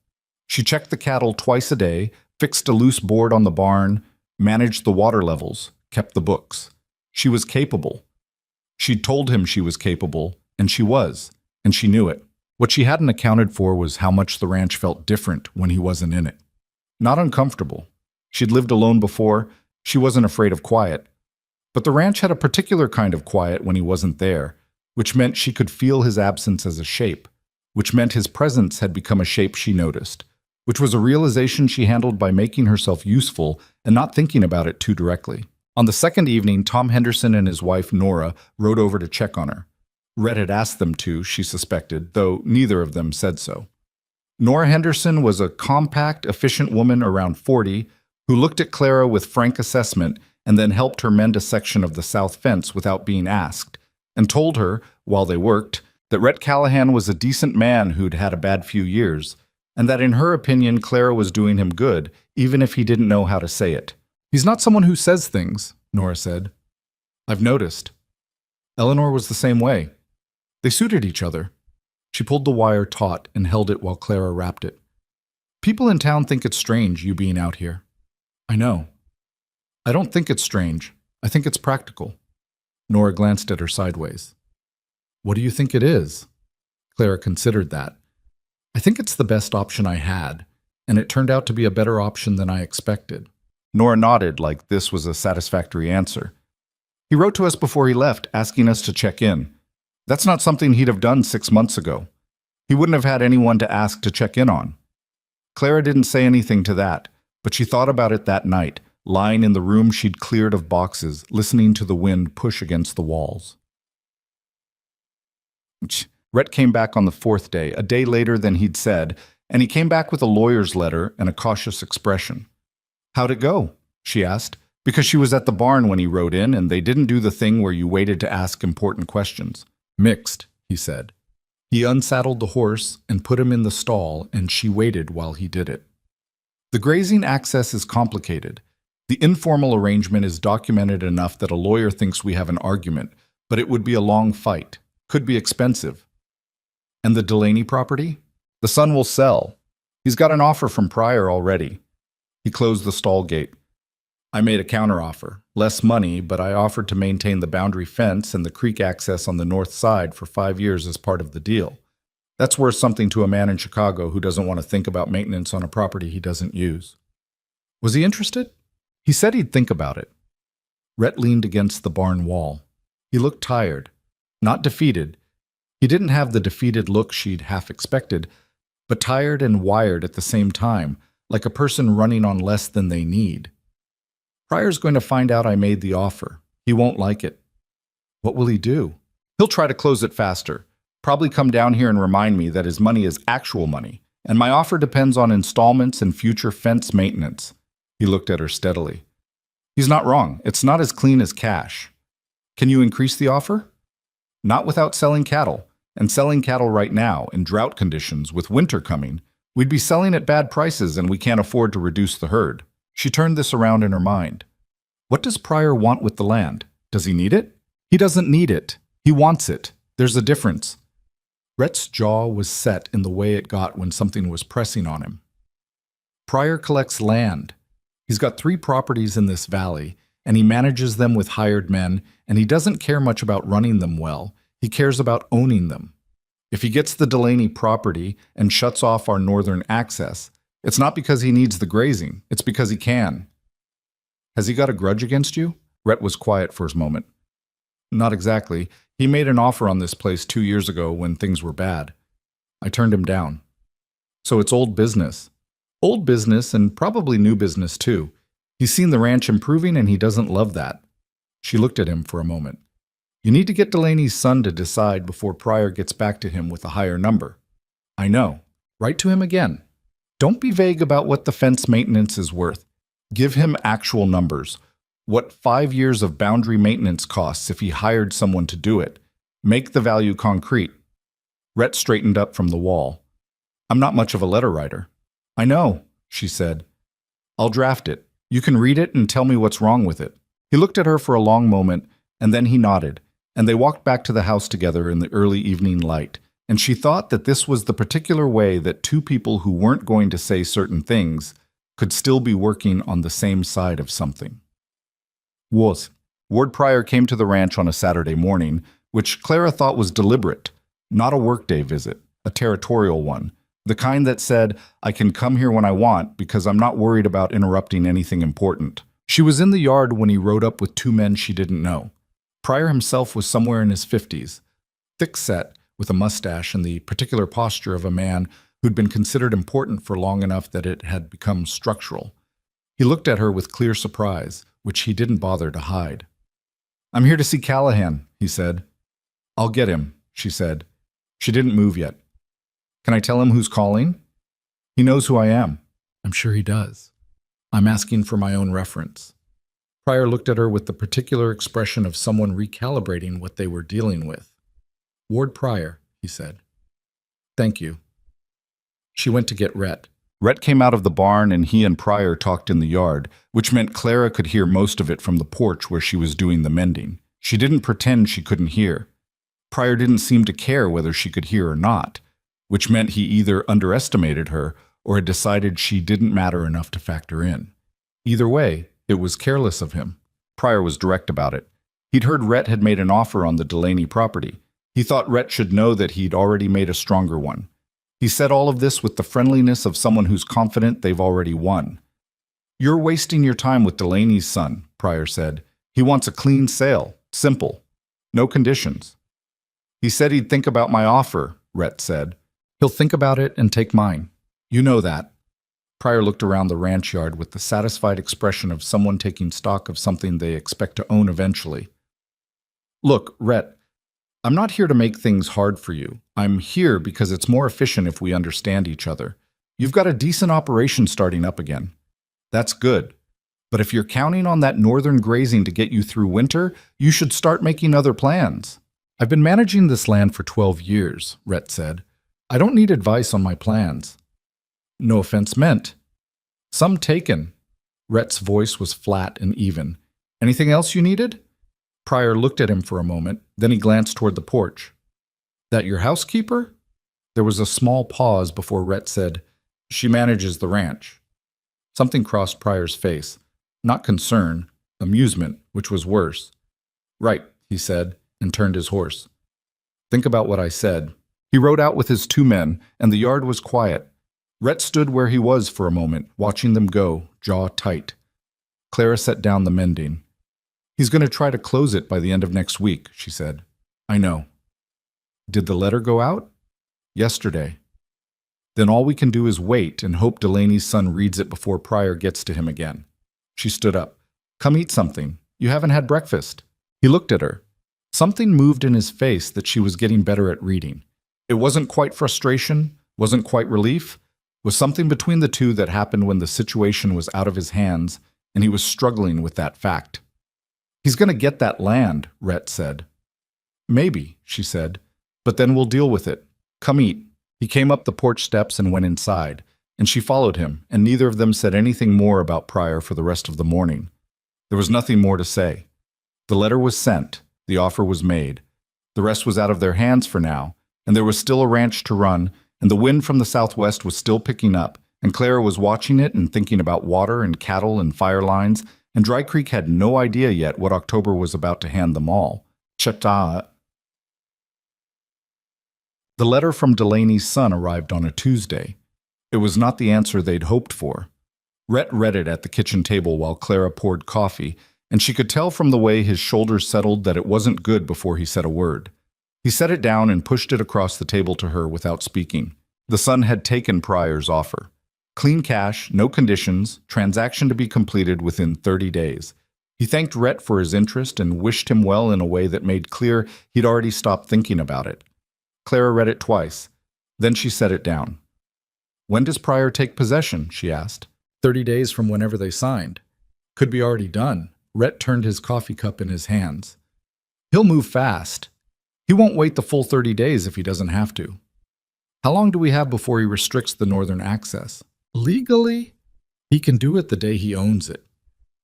She checked the cattle twice a day, fixed a loose board on the barn, managed the water levels, kept the books. She was capable. She'd told him she was capable, and she was, and she knew it. What she hadn't accounted for was how much the ranch felt different when he wasn't in it. Not uncomfortable. She'd lived alone before. She wasn't afraid of quiet. But the ranch had a particular kind of quiet when he wasn't there, which meant she could feel his absence as a shape, which meant his presence had become a shape she noticed, which was a realization she handled by making herself useful and not thinking about it too directly. On the second evening, Tom Henderson and his wife, Nora, rode over to check on her. Rhett had asked them to, she suspected, though neither of them said so. Nora Henderson was a compact, efficient woman around 40 who looked at Clara with frank assessment and then helped her mend a section of the south fence without being asked, and told her, while they worked, that Rhett Callahan was a decent man who'd had a bad few years, and that in her opinion Clara was doing him good, even if he didn't know how to say it. "He's not someone who says things," Nora said. "I've noticed." Eleanor was the same way. They suited each other. She pulled the wire taut and held it while Clara wrapped it. "People in town think it's strange, you being out here." "I know." "I don't think it's strange. I think it's practical." Nora glanced at her sideways. "What do you think it is?" Clara considered that. "I think it's the best option I had, and it turned out to be a better option than I expected." Nora nodded like this was a satisfactory answer. "He wrote to us before he left, asking us to check in. That's not something he'd have done 6 months ago. He wouldn't have had anyone to ask to check in on." Clara didn't say anything to that, but she thought about it that night, lying in the room she'd cleared of boxes, listening to the wind push against the walls. Rhett came back on the 4th day, a day later than he'd said, and he came back with a lawyer's letter and a cautious expression. "How'd it go?" she asked, because she was at the barn when he rode in, and they didn't do the thing where you waited to ask important questions. "Mixed," he said. He unsaddled the horse and put him in the stall, and she waited while he did it. The grazing access is complicated. The informal arrangement is documented enough that a lawyer thinks we have an argument, but it would be a long fight, could be expensive. And the Delaney property? The son will sell. He's got an offer from Pryor already. He closed the stall gate. "I made a counteroffer. Less money, but I offered to maintain the boundary fence and the creek access on the north side for 5 years as part of the deal. That's worth something to a man in Chicago who doesn't want to think about maintenance on a property he doesn't use." "Was he interested?" "He said he'd think about it." Rhett leaned against the barn wall. He looked tired, not defeated. He didn't have the defeated look she'd half expected, but tired and wired at the same time, like a person running on less than they need. "Pryor's going to find out I made the offer. He won't like it." "What will he do?" "He'll try to close it faster. Probably come down here and remind me that his money is actual money, and my offer depends on installments and future fence maintenance." He looked at her steadily. "He's not wrong. It's not as clean as cash." "Can you increase the offer?" "Not without selling cattle, and selling cattle right now, in drought conditions, with winter coming. We'd be selling at bad prices, and we can't afford to reduce the herd." She turned this around in her mind. "What does Pryor want with the land? Does he need it?" "He doesn't need it. He wants it. There's a difference." Rhett's jaw was set in the way it got when something was pressing on him. "Pryor collects land. He's got 3 properties in this valley, and he manages them with hired men, and he doesn't care much about running them well. He cares about owning them. If he gets the Delaney property and shuts off our northern access, it's not because he needs the grazing, it's because he can." "Has he got a grudge against you?" Rhett was quiet for a moment. "Not exactly. He made an offer on this place 2 years ago when things were bad. I turned him down." "So it's old business." "Old business and probably new business too. He's seen the ranch improving and he doesn't love that." She looked at him for a moment. "You need to get Delaney's son to decide before Pryor gets back to him with a higher number." "I know. Write to him again. Don't be vague about what the fence maintenance is worth. Give him actual numbers. What 5 years of boundary maintenance costs if he hired someone to do it. Make the value concrete." Rhett straightened up from the wall. "I'm not much of a letter writer." "I know," she said. "I'll draft it. You can read it and tell me what's wrong with it." He looked at her for a long moment, and then he nodded, and they walked back to the house together in the early evening light, and she thought that this was the particular way that 2 people who weren't going to say certain things could still be working on the same side of something. Ward Pryor came to the ranch on a Saturday morning, which Clara thought was deliberate, not a workday visit, a territorial one, the kind that said, "I can come here when I want because I'm not worried about interrupting anything important." She was in the yard when he rode up with 2 men she didn't know. Pryor himself was somewhere in his 50s, thick-set, with a mustache and the particular posture of a man who'd been considered important for long enough that it had become structural. He looked at her with clear surprise, which he didn't bother to hide. "I'm here to see Callahan," he said. "I'll get him," she said. She didn't move yet. "Can I tell him who's calling?" "He knows who I am." "I'm sure he does. I'm asking for my own reference." Pryor looked at her with the particular expression of someone recalibrating what they were dealing with. "Ward Pryor," he said. "Thank you." She went to get Rhett. Rhett came out of the barn and he and Pryor talked in the yard, which meant Clara could hear most of it from the porch where she was doing the mending. She didn't pretend she couldn't hear. Pryor didn't seem to care whether she could hear or not, which meant he either underestimated her or had decided she didn't matter enough to factor in. Either way, it was careless of him. Pryor was direct about it. He'd heard Rhett had made an offer on the Delaney property. He thought Rhett should know that he'd already made a stronger one. He said all of this with the friendliness of someone who's confident they've already won. "You're wasting your time with Delaney's son," Pryor said. "He wants a clean sale. Simple. No conditions." "He said he'd think about my offer," Rhett said. "He'll think about it and take mine. You know that." Pryor looked around the ranch yard with the satisfied expression of someone taking stock of something they expect to own eventually. "Look, Rhett, I'm not here to make things hard for you. I'm here because it's more efficient if we understand each other. You've got a decent operation starting up again. That's good. But if you're counting on that northern grazing to get you through winter, you should start making other plans." "I've been managing this land for 12 years, Rhett said. "I don't need advice on my plans." "No offense meant." "Some taken." Rhett's voice was flat and even. "Anything else you needed?" Pryor looked at him for a moment, then he glanced toward the porch. "That your housekeeper?" There was a small pause before Rhett said, "She manages the ranch." Something crossed Pryor's face. Not concern, amusement, which was worse. "Right," he said, and turned his horse. "Think about what I said." He rode out with his 2 men, and the yard was quiet. Rhett stood where he was for a moment, watching them go, jaw tight. Clara set down the mending. "He's going to try to close it by the end of next week," she said. "I know." "Did the letter go out?" "Yesterday." "Then all we can do is wait and hope Delaney's son reads it before Pryor gets to him again." She stood up. "Come eat something. You haven't had breakfast." He looked at her. Something moved in his face that she was getting better at reading. It wasn't quite frustration, wasn't quite relief, was something between the two that happened when the situation was out of his hands and he was struggling with that fact. "He's going to get that land," Rhett said. "Maybe," she said, "but then we'll deal with it. Come eat." He came up the porch steps and went inside, and she followed him, and neither of them said anything more about Pryor for the rest of the morning. There was nothing more to say. The letter was sent, the offer was made. The rest was out of their hands for now, and there was still a ranch to run, and the wind from the southwest was still picking up, and Clara was watching it and thinking about water and cattle and fire lines, and Dry Creek had no idea yet what October was about to hand them all. Chata. The letter from Delaney's son arrived on a Tuesday. It was not the answer they'd hoped for. Rhett read it at the kitchen table while Clara poured coffee, and she could tell from the way his shoulders settled that it wasn't good before he said a word. He set it down and pushed it across the table to her without speaking. The son had taken Pryor's offer. Clean cash, no conditions, transaction to be completed within 30 days. He thanked Rhett for his interest and wished him well in a way that made clear he'd already stopped thinking about it. Clara read it twice. Then she set it down. "When does Pryor take possession?" she asked. 30 days from whenever they signed. Could be already done. Rhett turned his coffee cup in his hands. "He'll move fast. He won't wait the full 30 days if he doesn't have to." "How long do we have before he restricts the northern access?" "Legally? He can do it the day he owns it."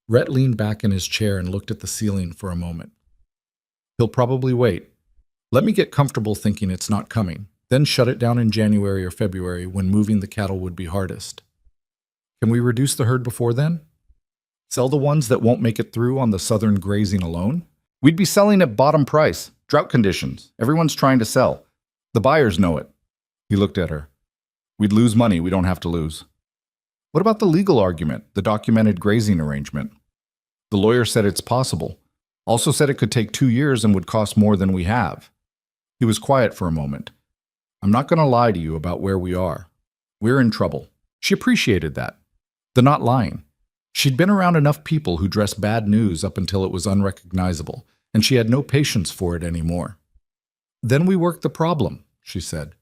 Rhett leaned back in his chair and looked at the ceiling for a moment. "He'll probably wait. Let me get comfortable thinking it's not coming, then shut it down in January or February when moving the cattle would be hardest. Can we reduce the herd before then? Sell the ones that won't make it through on the southern grazing alone? We'd be selling at bottom price, drought conditions. Everyone's trying to sell. The buyers know it." He looked at her. "We'd lose money we don't have to lose." "What about the legal argument, the documented grazing arrangement?" "The lawyer said it's possible. Also said it could take 2 years and would cost more than we have." He was quiet for a moment. "I'm not going to lie to you about where we are. We're in trouble." She appreciated that. The not lying. She'd been around enough people who dressed bad news up until it was unrecognizable, and she had no patience for it anymore. "Then we work the problem," she said.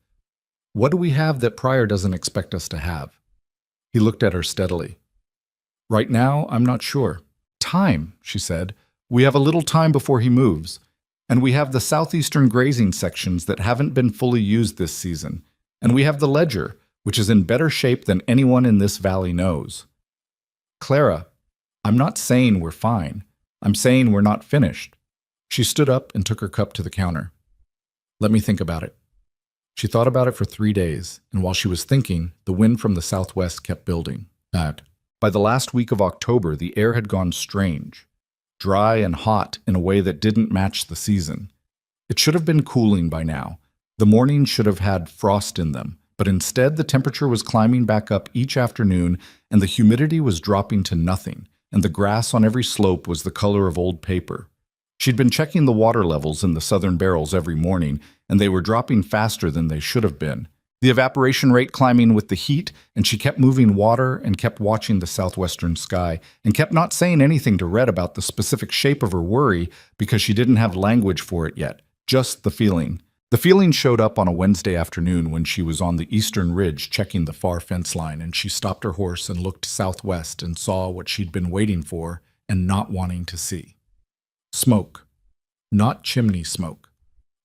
"What do we have that Pryor doesn't expect us to have?" He looked at her steadily. "Right now, I'm not sure. Time," she said. "We have a little time before he moves. And we have the southeastern grazing sections that haven't been fully used this season. And we have the ledger, which is in better shape than anyone in this valley knows. Clara, I'm not saying we're fine. I'm saying we're not finished. She stood up and took her cup to the counter. Let me think about it. She thought about it for 3 days, and while she was thinking, the wind from the southwest kept building. By the last week of October, the air had gone strange, dry and hot in a way that didn't match the season. It should have been cooling by now. The mornings should have had frost in them, but instead the temperature was climbing back up each afternoon, and the humidity was dropping to nothing, and the grass on every slope was the color of old paper. She'd been checking the water levels in the southern barrels every morning, and they were dropping faster than they should have been. The evaporation rate climbing with the heat, and she kept moving water and kept watching the southwestern sky, and kept not saying anything to Rhett about the specific shape of her worry because she didn't have language for it yet, just the feeling. The feeling showed up on a Wednesday afternoon when she was on the eastern ridge checking the far fence line, and she stopped her horse and looked southwest and saw what she'd been waiting for and not wanting to see. Smoke. Not chimney smoke.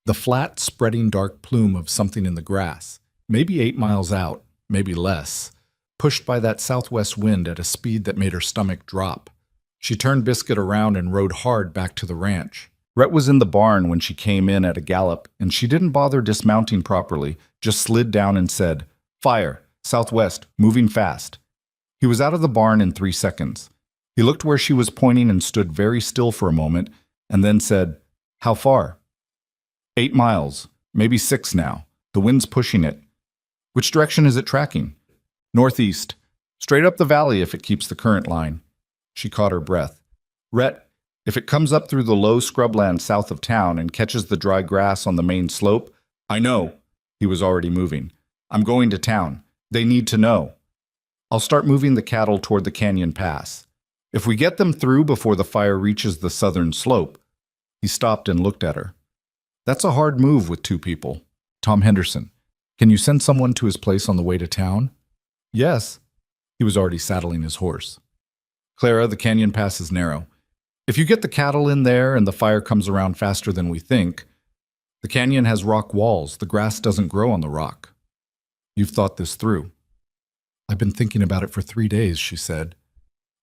The flat, spreading dark plume of something in the grass, maybe 8 miles out, maybe less, pushed by that southwest wind at a speed that made her stomach drop. She turned Biscuit around and rode hard back to the ranch. Rhett was in the barn when she came in at a gallop, and she didn't bother dismounting properly, just slid down and said, "Fire, southwest, moving fast." He was out of the barn in 3 seconds. He looked where she was pointing and stood very still for a moment, and then said, "How far?" 8 miles, maybe 6 now. The wind's pushing it. Which direction is it tracking? Northeast. Straight up the valley if it keeps the current line. She caught her breath. Rhett, if it comes up through the low scrubland south of town and catches the dry grass on the main slope, I know. He was already moving. I'm going to town. They need to know. I'll start moving the cattle toward the canyon pass. If we get them through before the fire reaches the southern slope. He stopped and looked at her. That's a hard move with 2 people. Tom Henderson, can you send someone to his place on the way to town? Yes. He was already saddling his horse. Clara, the canyon pass is narrow. If you get the cattle in there and the fire comes around faster than we think, the canyon has rock walls. The grass doesn't grow on the rock. You've thought this through. I've been thinking about it for 3 days, she said.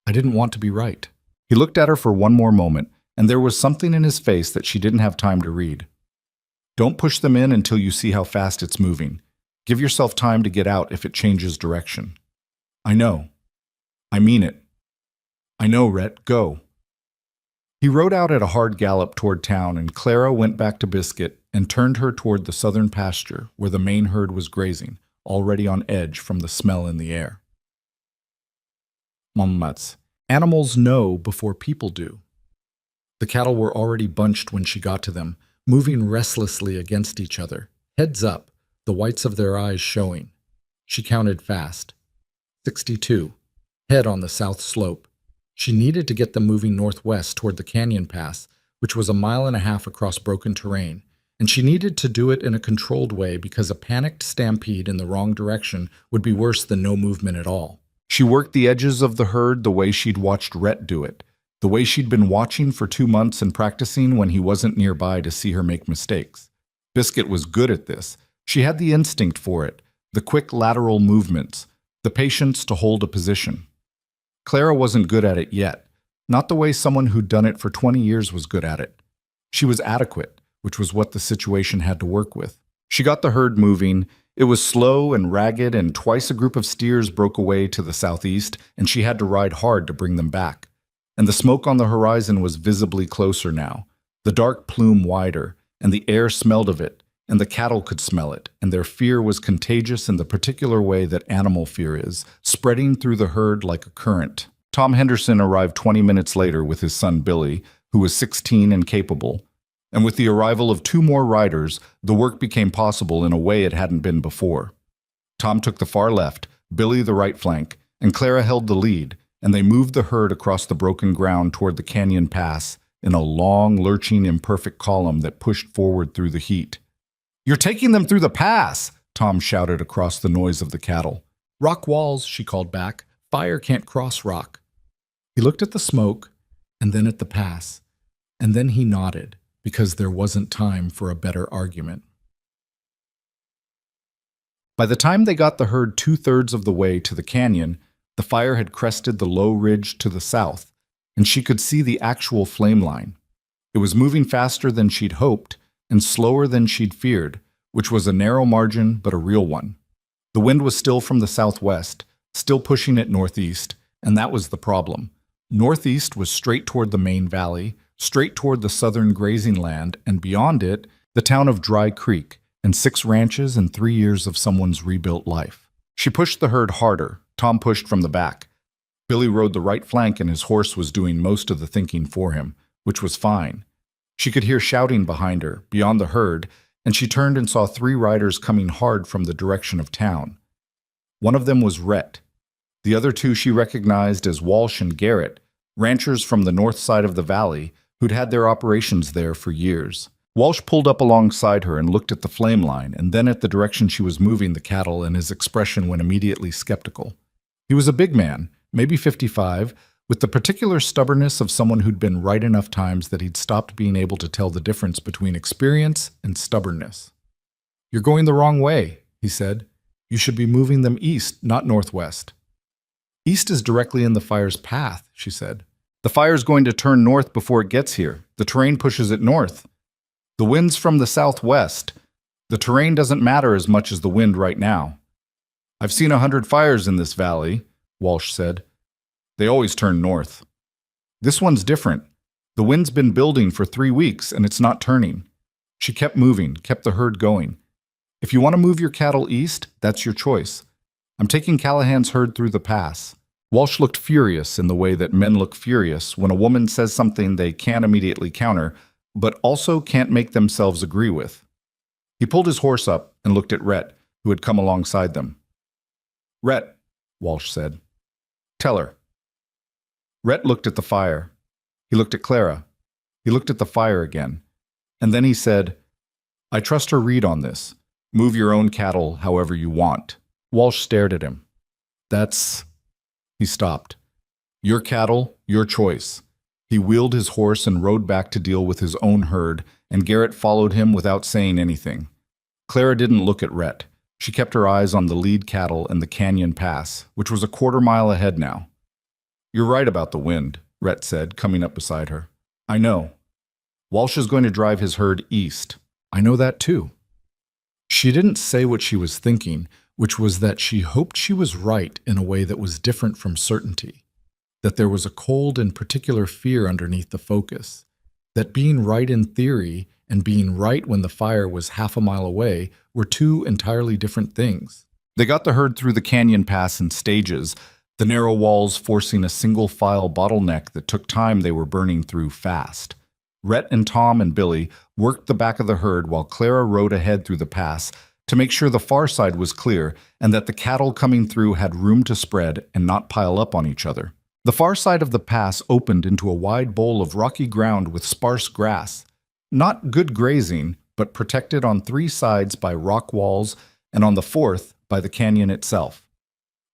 I didn't want to be right. He looked at her for one more moment, and there was something in his face that she didn't have time to read. Don't push them in until you see how fast it's moving. Give yourself time to get out if it changes direction. I know. I mean it. I know, Rhett. Go. He rode out at a hard gallop toward town, and Clara went back to Biscuit and turned her toward the southern pasture where the main herd was grazing, already on edge from the smell in the air. Mommuts. Animals know before people do. The cattle were already bunched when she got to them, moving restlessly against each other, heads up, the whites of their eyes showing. She counted fast. 62. Head on the south slope. She needed to get them moving northwest toward the canyon pass, which was 1.5 miles across broken terrain, and she needed to do it in a controlled way because a panicked stampede in the wrong direction would be worse than no movement at all. She worked the edges of the herd the way she'd watched Rhett do it, the way she'd been watching for 2 months and practicing when he wasn't nearby to see her make mistakes. Biscuit was good at this. She had the instinct for it, the quick lateral movements, the patience to hold a position. Clara wasn't good at it yet, not the way someone who'd done it for 20 years was good at it. She was adequate, which was what the situation had to work with. She got the herd moving. It was slow and ragged, and twice a group of steers broke away to the southeast, and she had to ride hard to bring them back. And the smoke on the horizon was visibly closer now, the dark plume wider, and the air smelled of it, and the cattle could smell it, and their fear was contagious in the particular way that animal fear is, spreading through the herd like a current. Tom Henderson arrived 20 minutes later with his son Billy, who was 16 and capable. And with the arrival of 2 more riders, the work became possible in a way it hadn't been before. Tom took the far left, Billy the right flank, and Clara held the lead, and they moved the herd across the broken ground toward the canyon pass in a long, lurching, imperfect column that pushed forward through the heat. "You're taking them through the pass!" Tom shouted across the noise of the cattle. "Rock walls," she called back. "Fire can't cross rock." He looked at the smoke, and then at the pass, and then he nodded, because there wasn't time for a better argument. By the time they got the herd two-thirds of the way to the canyon, the fire had crested the low ridge to the south, and she could see the actual flame line. It was moving faster than she'd hoped and slower than she'd feared, which was a narrow margin but a real one. The wind was still from the southwest, still pushing it northeast, and that was the problem. Northeast was straight toward the main valley, straight toward the southern grazing land, and beyond it, the town of Dry Creek, and 6 ranches and 3 years of someone's rebuilt life. She pushed the herd harder. Tom pushed from the back. Billy rode the right flank and his horse was doing most of the thinking for him, which was fine. She could hear shouting behind her, beyond the herd, and she turned and saw 3 riders coming hard from the direction of town. One of them was Rhett. The other 2 she recognized as Walsh and Garrett, ranchers from the north side of the valley who'd had their operations there for years. Walsh pulled up alongside her and looked at the flame line and then at the direction she was moving the cattle, and his expression went immediately skeptical. He was a big man, maybe 55, with the particular stubbornness of someone who'd been right enough times that he'd stopped being able to tell the difference between experience and stubbornness. "You're going the wrong way," he said. "You should be moving them east, not northwest." "East is directly in the fire's path," she said. "The fire's going to turn north before it gets here. The terrain pushes it north. The wind's from the southwest. The terrain doesn't matter as much as the wind right now." "I've seen 100 fires in this valley," Walsh said. "They always turn north. This one's different. The wind's been building for 3 weeks and it's not turning." She kept moving, kept the herd going. "If you want to move your cattle east, that's your choice. I'm taking Callahan's herd through the pass." Walsh looked furious in the way that men look furious when a woman says something they can't immediately counter, but also can't make themselves agree with. He pulled his horse up and looked at Rhett, who had come alongside them. "Rhett," Walsh said. "Tell her." Rhett looked at the fire. He looked at Clara. He looked at the fire again. And then he said, "I trust her read on this. Move your own cattle however you want." Walsh stared at him. "That's..." He stopped. "Your cattle, your choice." He wheeled his horse and rode back to deal with his own herd, and Garrett followed him without saying anything. Clara didn't look at Rhett. She kept her eyes on the lead cattle and the canyon pass, which was a quarter-mile ahead now. "You're right about the wind," Rhett said, coming up beside her. "I know. Walsh is going to drive his herd east. I know that too." She didn't say what she was thinking, which was that she hoped she was right in a way that was different from certainty, that there was a cold and particular fear underneath the focus, that being right in theory and being right when the fire was half a mile away were 2 entirely different things. They got the herd through the canyon pass in stages, the narrow walls forcing a single-file bottleneck that took time they were burning through fast. Rhett and Tom and Billy worked the back of the herd while Clara rode ahead through the pass to make sure the far side was clear and that the cattle coming through had room to spread and not pile up on each other. The far side of the pass opened into a wide bowl of rocky ground with sparse grass, not good grazing, but protected on 3 sides by rock walls and on the 4th by the canyon itself.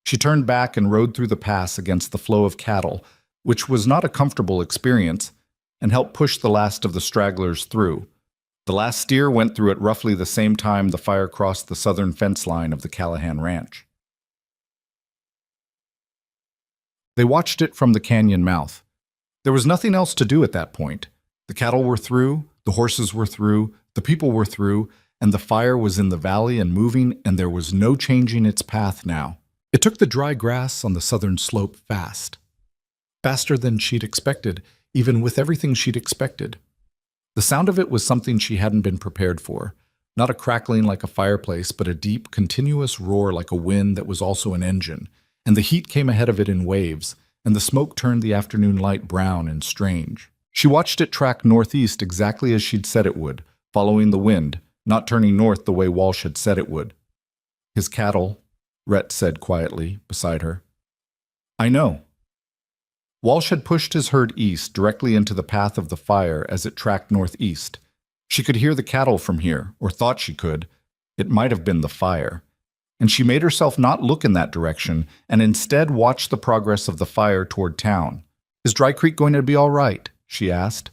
She turned back and rode through the pass against the flow of cattle, which was not a comfortable experience, and helped push the last of the stragglers through. The last steer went through at roughly the same time the fire crossed the southern fence line of the Callahan Ranch. They watched it from the canyon mouth. There was nothing else to do at that point. The cattle were through, the horses were through, the people were through, and the fire was in the valley and moving, and there was no changing its path now. It took the dry grass on the southern slope fast. Faster than she'd expected, even with everything she'd expected. The sound of it was something she hadn't been prepared for. Not a crackling like a fireplace, but a deep, continuous roar like a wind that was also an engine. And the heat came ahead of it in waves, and the smoke turned the afternoon light brown and strange. She watched it track northeast exactly as she'd said it would, following the wind, not turning north the way Walsh had said it would. "His cattle," Rhett said quietly, beside her. "I know." Walsh had pushed his herd east directly into the path of the fire as it tracked northeast. She could hear the cattle from here, or thought she could. It might have been the fire. And she made herself not look in that direction and instead watch the progress of the fire toward town. "Is Dry Creek going to be all right?" she asked.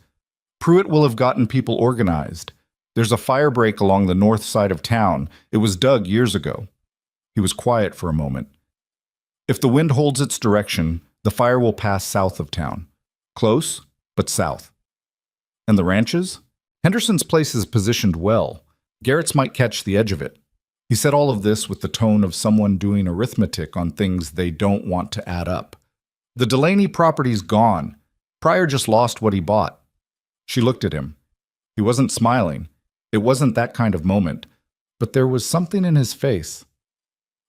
"Pruitt will have gotten people organized. There's a fire break along the north side of town. It was dug years ago. He was quiet for a moment. If the wind holds its direction, the fire will pass south of town. Close, but south. And the ranches? Henderson's place is positioned well. Garrett's might catch the edge of it. He said all of this with the tone of someone doing arithmetic on things they don't want to add up. The Delaney property's gone. Pryor just lost what he bought. She looked at him. He wasn't smiling. It wasn't that kind of moment. But there was something in his face.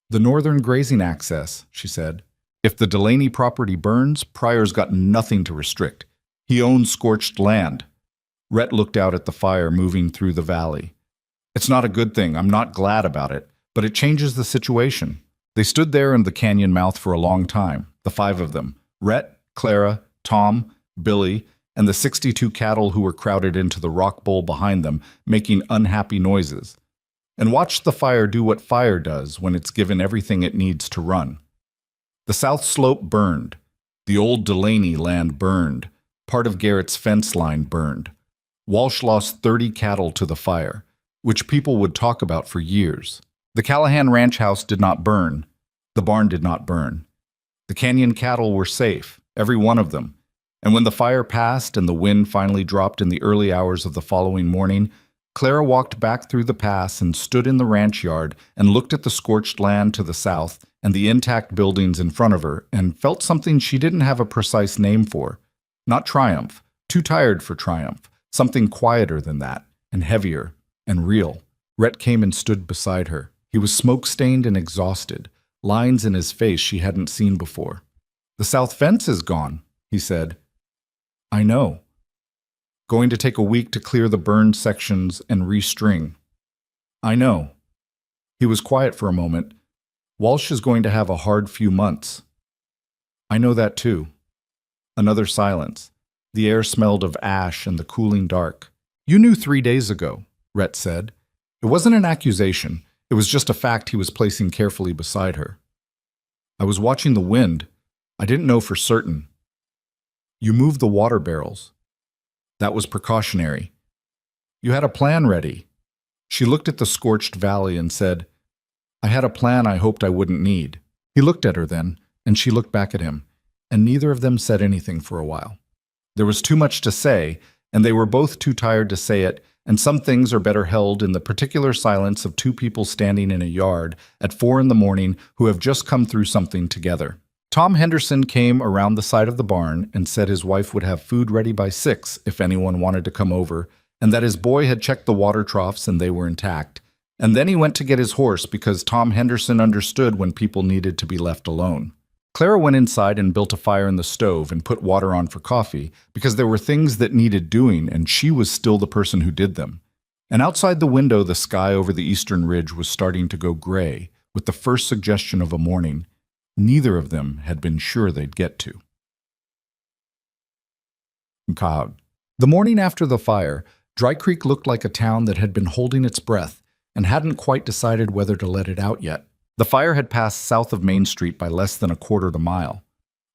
The northern grazing access, she said. If the Delaney property burns, Pryor's got nothing to restrict. He owns scorched land. Rhett looked out at the fire moving through the valley. It's not a good thing. I'm not glad about it, but it changes the situation. They stood there in the canyon mouth for a long time, the five of them. Rhett, Clara, Tom, Billy, and the 62 cattle who were crowded into the rock bowl behind them, making unhappy noises. And watched the fire do what fire does when it's given everything it needs to run. The south slope burned. The old Delaney land burned. Part of Garrett's fence line burned. Walsh lost 30 cattle to the fire, which people would talk about for years. The Callahan ranch house did not burn. The barn did not burn. The canyon cattle were safe, every one of them. And when the fire passed and the wind finally dropped in the early hours of the following morning, Clara walked back through the pass and stood in the ranch yard and looked at the scorched land to the south and the intact buildings in front of her and felt something she didn't have a precise name for. Not triumph, too tired for triumph, something quieter than that, and heavier, and real. Rhett came and stood beside her. He was smoke-stained and exhausted, lines in his face she hadn't seen before. "The south fence is gone," he said. "I know. Going to take a week to clear the burned sections and restring." "I know." He was quiet for a moment. "Walsh is going to have a hard few months." "I know that too." Another silence. The air smelled of ash and the cooling dark. "You knew 3 days ago," Rhett said. It wasn't an accusation. It was just a fact he was placing carefully beside her. "I was watching the wind. I didn't know for certain." "You moved the water barrels." "That was precautionary." "You had a plan ready." She looked at the scorched valley and said, "I had a plan I hoped I wouldn't need." He looked at her then, and she looked back at him, and neither of them said anything for a while. There was too much to say, and they were both too tired to say it, and some things are better held in the particular silence of two people standing in a yard at 4 a.m. who have just come through something together. Tom Henderson came around the side of the barn and said his wife would have food ready by 6 if anyone wanted to come over, and that his boy had checked the water troughs and they were intact. And then he went to get his horse because Tom Henderson understood when people needed to be left alone. Clara went inside and built a fire in the stove and put water on for coffee because there were things that needed doing and she was still the person who did them. And outside the window, the sky over the eastern ridge was starting to go gray with the first suggestion of a morning neither of them had been sure they'd get to. The morning after the fire, Dry Creek looked like a town that had been holding its breath and hadn't quite decided whether to let it out yet. The fire had passed south of Main Street by less than a quarter of a mile,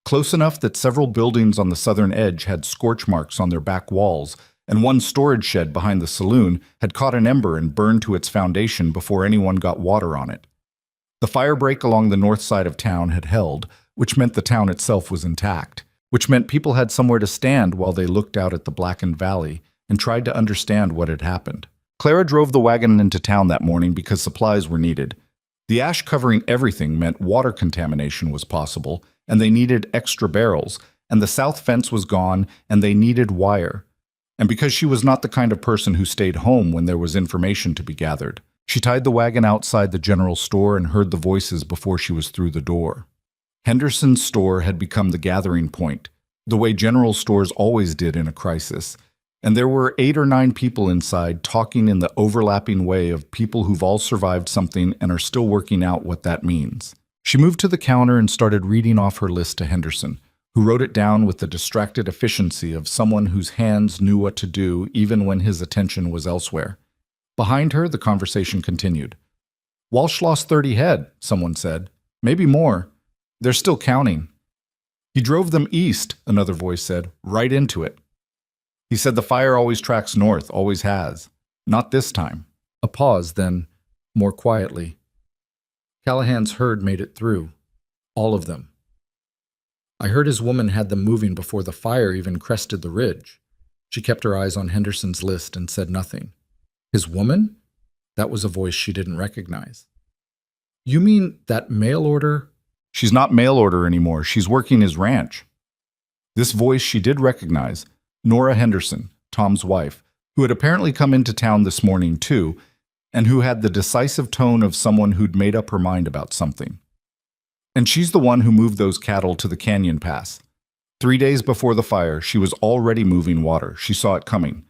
close enough that several buildings on the southern edge had scorch marks on their back walls, and one storage shed behind the saloon had caught an ember and burned to its foundation before anyone got water on it. The fire break along the north side of town had held, which meant the town itself was intact, which meant people had somewhere to stand while they looked out at the blackened valley and tried to understand what had happened. Clara drove the wagon into town that morning because supplies were needed. The ash covering everything meant water contamination was possible, and they needed extra barrels, and the south fence was gone, and they needed wire. And because she was not the kind of person who stayed home when there was information to be gathered, she tied the wagon outside the general store and heard the voices before she was through the door. Henderson's store had become the gathering point, the way general stores always did in a crisis, and there were 8 or 9 people inside talking in the overlapping way of people who've all survived something and are still working out what that means. She moved to the counter and started reading off her list to Henderson, who wrote it down with the distracted efficiency of someone whose hands knew what to do even when his attention was elsewhere. Behind her, the conversation continued. "Walsh lost 30 head, someone said. Maybe more. They're still counting." "He drove them east," another voice said, "right into it. He said the fire always tracks north, always has. Not this time." A pause, then, more quietly. Callahan's herd made it through. All of them. I heard his woman had them moving before the fire even crested the ridge. She kept her eyes on Henderson's list and said nothing. His woman? That was a voice she didn't recognize. You mean that mail order? She's not mail order anymore. She's working his ranch. This voice she did recognize, Nora Henderson, Tom's wife, who had apparently come into town this morning too, and who had the decisive tone of someone who'd made up her mind about something. And she's the one who moved those cattle to the canyon pass. 3 days before the fire, she was already moving water. She saw it coming.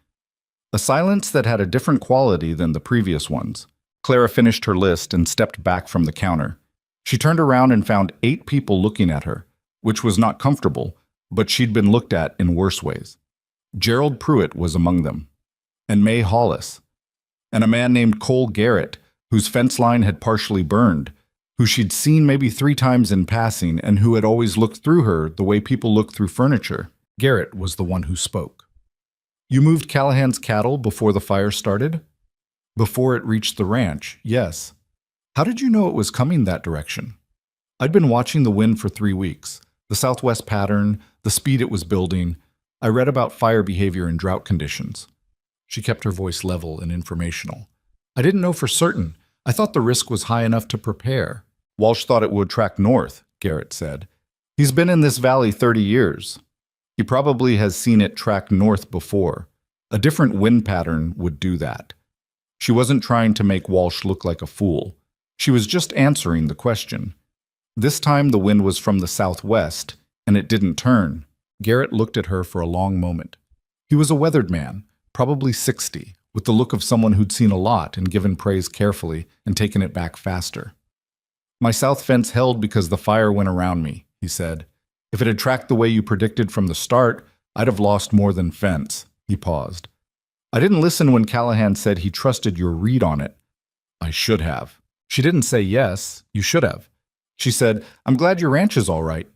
A silence that had a different quality than the previous ones. Clara finished her list and stepped back from the counter. She turned around and found 8 people looking at her, which was not comfortable, but she'd been looked at in worse ways. Gerald Pruitt was among them, and May Hollis, and a man named Cole Garrett, whose fence line had partially burned, who she'd seen maybe 3 times in passing and who had always looked through her the way people look through furniture. Garrett was the one who spoke. You moved Callahan's cattle before the fire started? Before it reached the ranch, yes. How did you know it was coming that direction? I'd been watching the wind for 3 weeks, the southwest pattern, the speed it was building. I read about fire behavior in drought conditions. She kept her voice level and informational. I didn't know for certain. I thought the risk was high enough to prepare. Walsh thought it would track north, Garrett said. He's been in this valley 30 years. He probably has seen it track north before. A different wind pattern would do that. She wasn't trying to make Walsh look like a fool. She was just answering the question. This time the wind was from the southwest, and it didn't turn. Garrett looked at her for a long moment. He was a weathered man, probably 60, with the look of someone who'd seen a lot and given praise carefully and taken it back faster. My south fence held because the fire went around me, he said. If it had tracked the way you predicted from the start, I'd have lost more than fence. He paused. I didn't listen when Callahan said he trusted your read on it. I should have. She didn't say yes, you should have. She said, I'm glad your ranch is all right.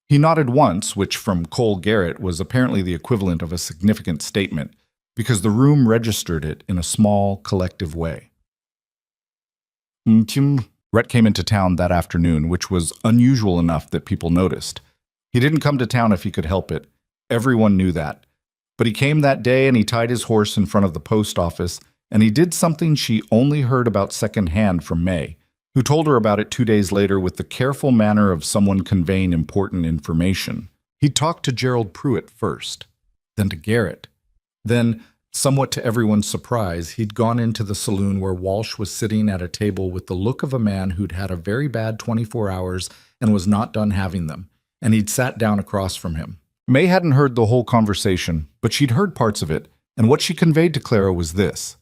He nodded once, which from Cole Garrett was apparently the equivalent of a significant statement, because the room registered it in a small, collective way. Rhett came into town that afternoon, which was unusual enough that people noticed. He didn't come to town if he could help it. Everyone knew that. But he came that day and he tied his horse in front of the post office, and he did something she only heard about secondhand from May, who told her about it 2 days later with the careful manner of someone conveying important information. He talked to Gerald Pruitt first, then to Garrett. Then, somewhat to everyone's surprise, he'd gone into the saloon where Walsh was sitting at a table with the look of a man who'd had a very bad 24 hours and was not done having them, and he'd sat down across from him. May hadn't heard the whole conversation, but she'd heard parts of it, and what she conveyed to Clara was this.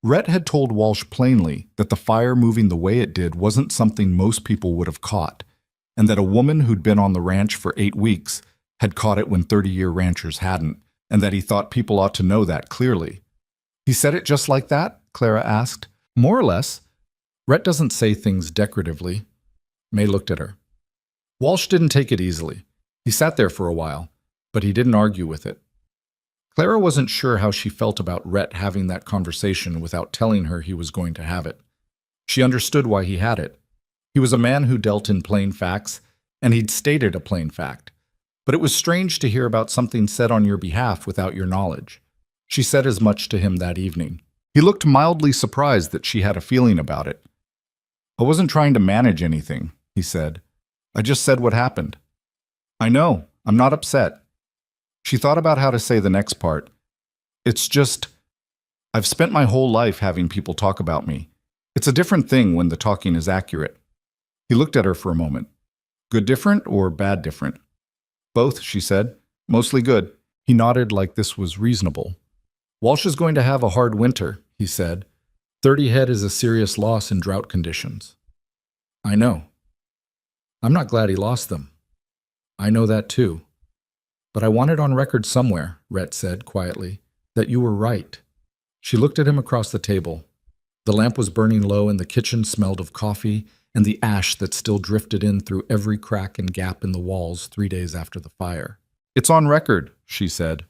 Rhett had told Walsh plainly that the fire moving the way it did wasn't something most people would have caught, and that a woman who'd been on the ranch for 8 weeks had caught it when 30-year ranchers hadn't, and that he thought people ought to know that clearly. He said it just like that? Clara asked. More or less. Rhett doesn't say things decoratively. May looked at her. Walsh didn't take it easily. He sat there for a while, but he didn't argue with it. Clara wasn't sure how she felt about Rhett having that conversation without telling her he was going to have it. She understood why he had it. He was a man who dealt in plain facts, and he'd stated a plain fact. But it was strange to hear about something said on your behalf without your knowledge. She said as much to him that evening. He looked mildly surprised that she had a feeling about it. I wasn't trying to manage anything, he said. I just said what happened. I know. I'm not upset. She thought about how to say the next part. It's just, I've spent my whole life having people talk about me. It's a different thing when the talking is accurate. He looked at her for a moment. Good different or bad different? Both, she said. Mostly good. He nodded like this was reasonable. Walsh is going to have a hard winter, he said. 30 head is a serious loss in drought conditions. I know. I'm not glad he lost them. I know that too. But I want it on record somewhere, Rhett said quietly, that you were right. She looked at him across the table. The lamp was burning low and the kitchen smelled of coffee and the ash that still drifted in through every crack and gap in the walls 3 days after the fire. It's on record, she said.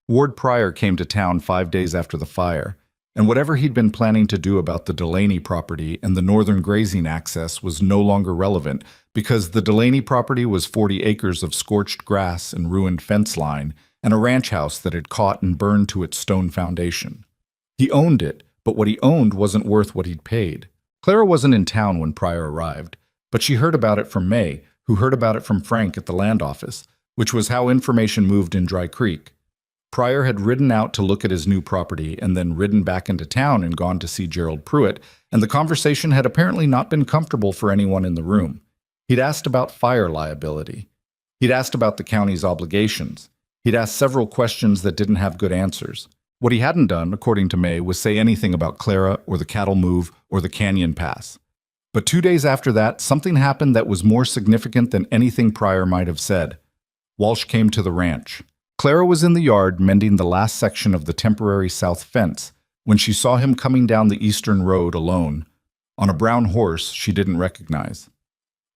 Ward Pryor came to town 5 days after the fire, And whatever he'd been planning to do about the Delaney property and the northern grazing access was no longer relevant because the Delaney property was 40 acres of scorched grass and ruined fence line and a ranch house that had caught and burned to its stone foundation. He owned it, but what he owned wasn't worth what he'd paid. Clara wasn't in town when Pryor arrived, but she heard about it from May, who heard about it from Frank at the land office, which was how information moved in Dry Creek. Pryor had ridden out to look at his new property and then ridden back into town and gone to see Gerald Pruitt, and the conversation had apparently not been comfortable for anyone in the room. He'd asked about fire liability. He'd asked about the county's obligations. He'd asked several questions that didn't have good answers. What he hadn't done, according to May, was say anything about Clara or the cattle move or the canyon pass. But 2 days after that, something happened that was more significant than anything Pryor might have said. Walsh came to the ranch. Clara was in the yard mending the last section of the temporary south fence when she saw him coming down the eastern road alone, on a brown horse she didn't recognize.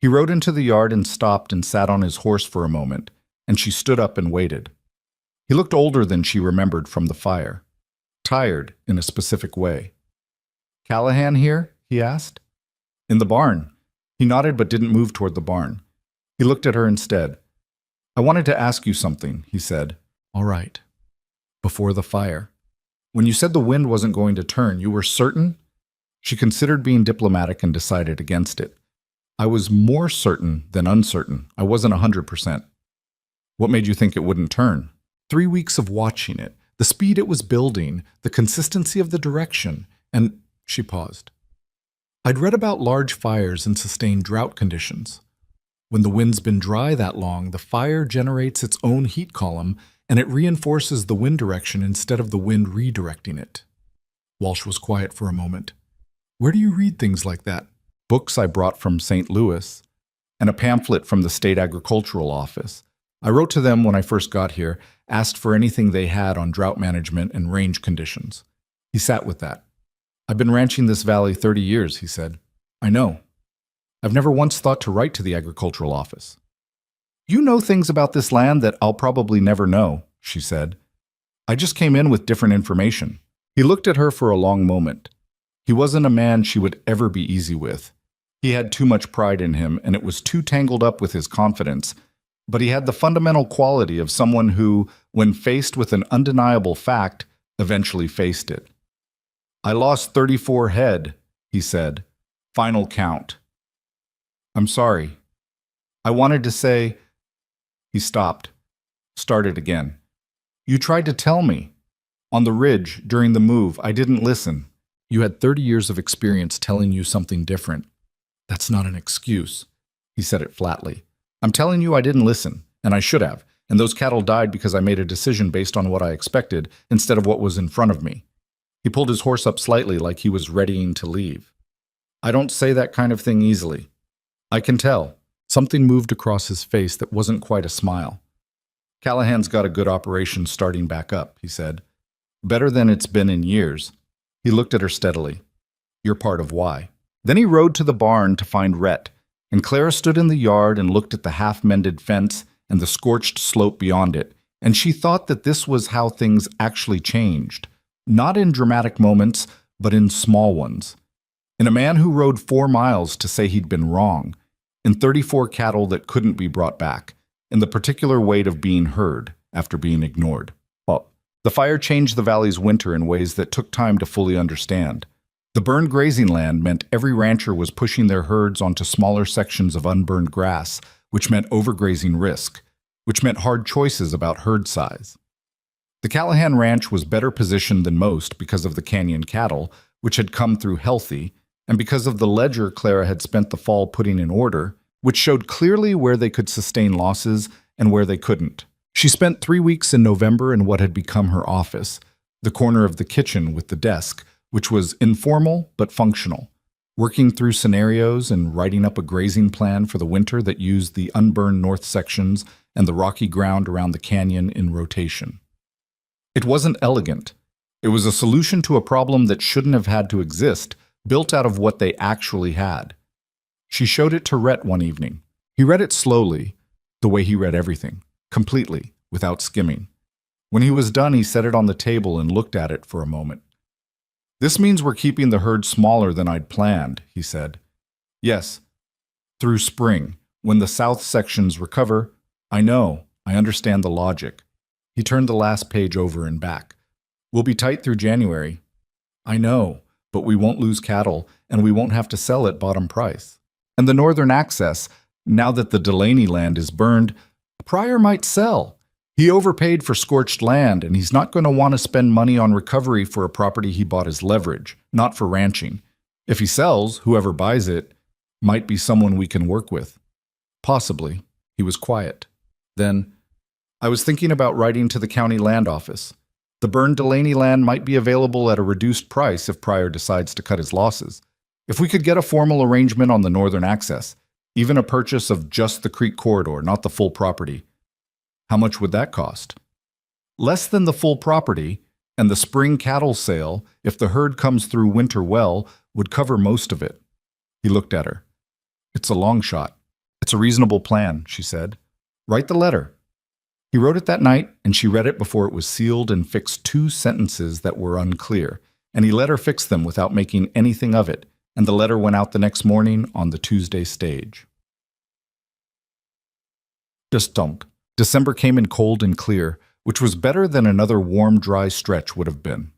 He rode into the yard and stopped and sat on his horse for a moment, and she stood up and waited. He looked older than she remembered from the fire, tired in a specific way. "Callahan here?" he asked. "In the barn." He nodded but didn't move toward the barn. He looked at her instead. "I wanted to ask you something," he said. "All right." "Before the fire. When you said the wind wasn't going to turn, you were certain?" She considered being diplomatic and decided against it. "I was more certain than uncertain. I wasn't 100%. "What made you think it wouldn't turn?" 3 weeks of watching it, the speed it was building, the consistency of the direction, and she paused. "I'd read about large fires and sustained drought conditions. When the wind's been dry that long, the fire generates its own heat column, and it reinforces the wind direction instead of the wind redirecting it." Walsh was quiet for a moment. "Where do you read things like that?" "Books I brought from St. Louis, and a pamphlet from the State Agricultural Office. I wrote to them when I first got here, asked for anything they had on drought management and range conditions." He sat with that. "I've been ranching this valley 30 years, he said. "I know. I've never once thought to write to the Agricultural Office." "You know things about this land that I'll probably never know," she said. "I just came in with different information." He looked at her for a long moment. He wasn't a man she would ever be easy with. He had too much pride in him, and it was too tangled up with his confidence. But he had the fundamental quality of someone who, when faced with an undeniable fact, eventually faced it. "I lost 34 head, he said. "Final count." "I'm sorry. I wanted to say—" He stopped, started again. "You tried to tell me. On the ridge, during the move, I didn't listen. You had 30 years of experience telling you something different. That's not an excuse." He said it flatly. "I'm telling you I didn't listen, and I should have, and those cattle died because I made a decision based on what I expected instead of what was in front of me." He pulled his horse up slightly like he was readying to leave. "I don't say that kind of thing easily. I can tell." Something moved across his face that wasn't quite a smile. "Callahan's got a good operation starting back up," he said. "Better than it's been in years." He looked at her steadily. "You're part of why." Then he rode to the barn to find Rhett, and Clara stood in the yard and looked at the half-mended fence and the scorched slope beyond it, and she thought that this was how things actually changed, not in dramatic moments, but in small ones. In a man who rode 4 miles to say he'd been wrong, in 34 cattle that couldn't be brought back, in the particular weight of being heard after being ignored. Well, the fire changed the valley's winter in ways that took time to fully understand. The burned grazing land meant every rancher was pushing their herds onto smaller sections of unburned grass, which meant overgrazing risk, which meant hard choices about herd size. The Callahan Ranch was better positioned than most because of the canyon cattle, which had come through healthy, and because of the ledger Clara had spent the fall putting in order, which showed clearly where they could sustain losses and where they couldn't. She spent 3 weeks in November in what had become her office, the corner of the kitchen with the desk, which was informal but functional, working through scenarios and writing up a grazing plan for the winter that used the unburned north sections and the rocky ground around the canyon in rotation. It wasn't elegant. It was a solution to a problem that shouldn't have had to exist, built out of what they actually had. She showed it to Rhett one evening. He read it slowly, the way he read everything, completely, without skimming. When he was done, he set it on the table and looked at it for a moment. This means we're keeping the herd smaller than I'd planned, he said. Yes, through spring, when the south sections recover. I know, I understand the logic. He turned the last page over and back. We'll be tight through January. I know, but we won't lose cattle, and we won't have to sell at bottom price. And the northern access, now that the Delaney land is burned, Pryor might sell. He overpaid for scorched land, and he's not going to want to spend money on recovery for a property he bought as leverage, not for ranching. If he sells, whoever buys it might be someone we can work with. Possibly. He was quiet. Then, I was thinking about writing to the county land office. The burned Delaney land might be available at a reduced price if Pryor decides to cut his losses. If we could get a formal arrangement on the northern access, even a purchase of just the creek corridor, not the full property. How much would that cost? Less than the full property, and the spring cattle sale, if the herd comes through winter well, would cover most of it. He looked at her. It's a long shot. It's a reasonable plan, she said. Write the letter. He wrote it that night, and she read it before it was sealed and fixed 2 sentences that were unclear, and he let her fix them without making anything of it, and the letter went out the next morning on the Tuesday stage. December came in cold and clear, which was better than another warm, dry stretch would have been.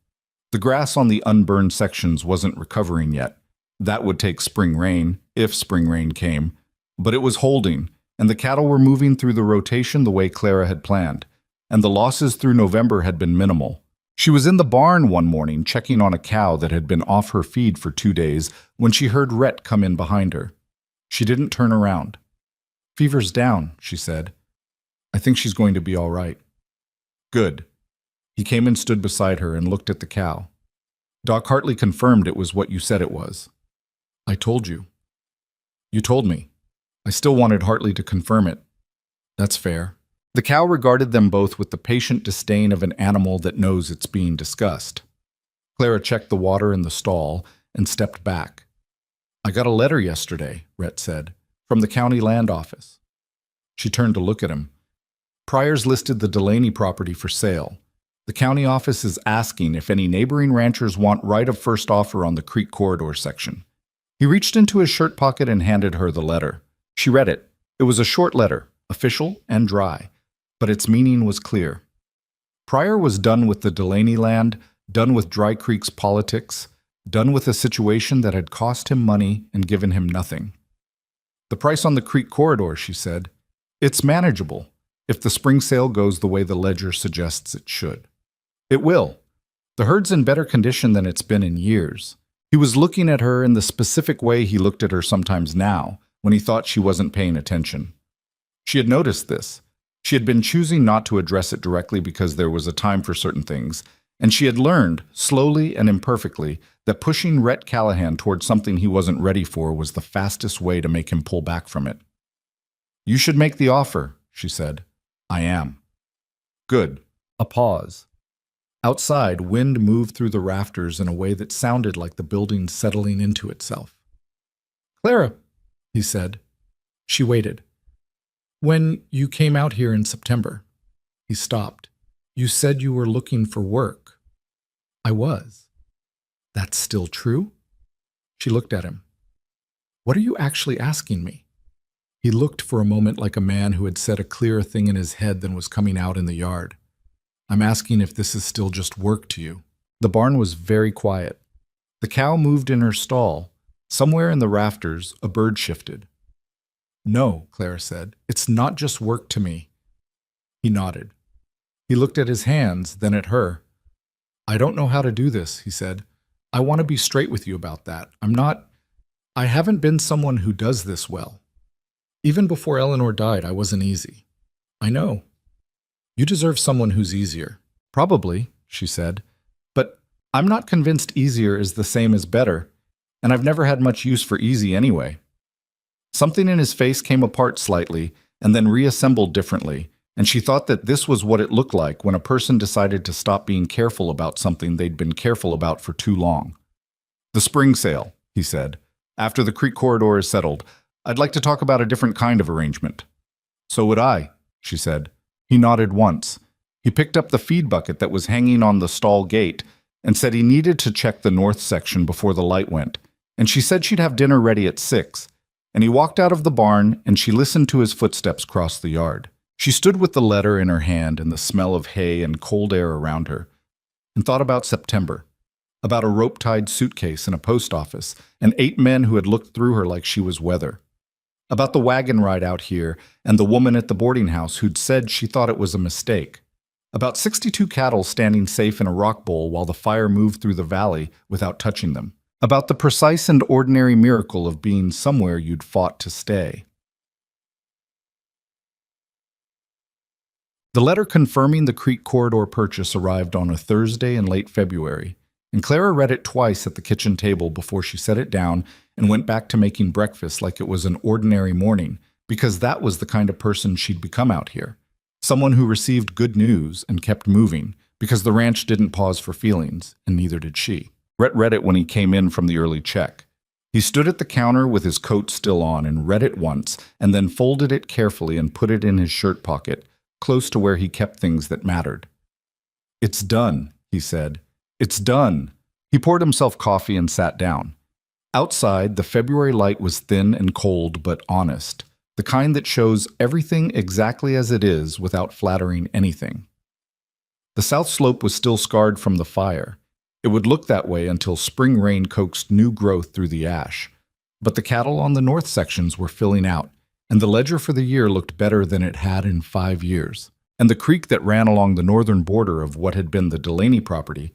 The grass on the unburned sections wasn't recovering yet. That would take spring rain, if spring rain came, but it was holding, and the cattle were moving through the rotation the way Clara had planned, and the losses through November had been minimal. She was in the barn one morning checking on a cow that had been off her feed for 2 days when she heard Rhett come in behind her. She didn't turn around. Fever's down, she said. I think she's going to be all right. Good. He came and stood beside her and looked at the cow. Doc Hartley confirmed it was what you said it was. I told you. You told me. I still wanted Hartley to confirm it. That's fair. The cow regarded them both with the patient disdain of an animal that knows it's being discussed. Clara checked the water in the stall and stepped back. I got a letter yesterday, Rhett said, from the county land office. She turned to look at him. Pryor's listed the Delaney property for sale. The county office is asking if any neighboring ranchers want right of first offer on the creek corridor section. He reached into his shirt pocket and handed her the letter. She read it. It was a short letter, official and dry, but its meaning was clear. Pryor was done with the Delaney land, done with Dry Creek's politics, done with a situation that had cost him money and given him nothing. The price on the creek corridor, she said. It's manageable, if the spring sale goes the way the ledger suggests it should. It will. The herd's in better condition than it's been in years. He was looking at her in the specific way he looked at her sometimes now, when he thought she wasn't paying attention. She had noticed this. She had been choosing not to address it directly because there was a time for certain things, and she had learned, slowly and imperfectly, that pushing Rhett Callahan towards something he wasn't ready for was the fastest way to make him pull back from it. You should make the offer, she said. I am. Good. A pause. Outside, wind moved through the rafters in a way that sounded like the building settling into itself. Clara, he said. She waited. When you came out here in September, he stopped. You said you were looking for work. I was. That's still true? She looked at him. What are you actually asking me? He looked for a moment like a man who had said a clearer thing in his head than was coming out in the yard. I'm asking if this is still just work to you. The barn was very quiet. The cow moved in her stall. Somewhere in the rafters, a bird shifted. No, Clara said. It's not just work to me. He nodded. He looked at his hands, then at her. I don't know how to do this, he said. I want to be straight with you about that. I haven't been someone who does this well. Even before Eleanor died, I wasn't easy. I know. You deserve someone who's easier. Probably, she said. But I'm not convinced easier is the same as better, and I've never had much use for easy anyway. Something in his face came apart slightly and then reassembled differently, and she thought that this was what it looked like when a person decided to stop being careful about something they'd been careful about for too long. The spring sale, he said. After the creek corridor is settled, I'd like to talk about a different kind of arrangement. So would I, she said. He nodded once. He picked up the feed bucket that was hanging on the stall gate and said he needed to check the north section before the light went, and she said she'd have dinner ready at 6, and he walked out of the barn and she listened to his footsteps cross the yard. She stood with the letter in her hand and the smell of hay and cold air around her, and thought about September, about a rope-tied suitcase in a post office, and 8 men who had looked through her like she was weather, about the wagon ride out here and the woman at the boarding house who'd said she thought it was a mistake, about 62 cattle standing safe in a rock bowl while the fire moved through the valley without touching them, about the precise and ordinary miracle of being somewhere you'd fought to stay. The letter confirming the Creek Corridor purchase arrived on a Thursday in late February, and Clara read it twice at the kitchen table before she set it down and went back to making breakfast like it was an ordinary morning, because that was the kind of person she'd become out here. Someone who received good news and kept moving, because the ranch didn't pause for feelings, and neither did she. Rhett read it when he came in from the early check. He stood at the counter with his coat still on and read it once, and then folded it carefully and put it in his shirt pocket, close to where he kept things that mattered. "It's done," he said. "It's done." He poured himself coffee and sat down. Outside, the February light was thin and cold but honest, the kind that shows everything exactly as it is without flattering anything. The south slope was still scarred from the fire. It would look that way until spring rain coaxed new growth through the ash. But the cattle on the north sections were filling out, and the ledger for the year looked better than it had in 5 years. And the creek that ran along the northern border of what had been the Delaney property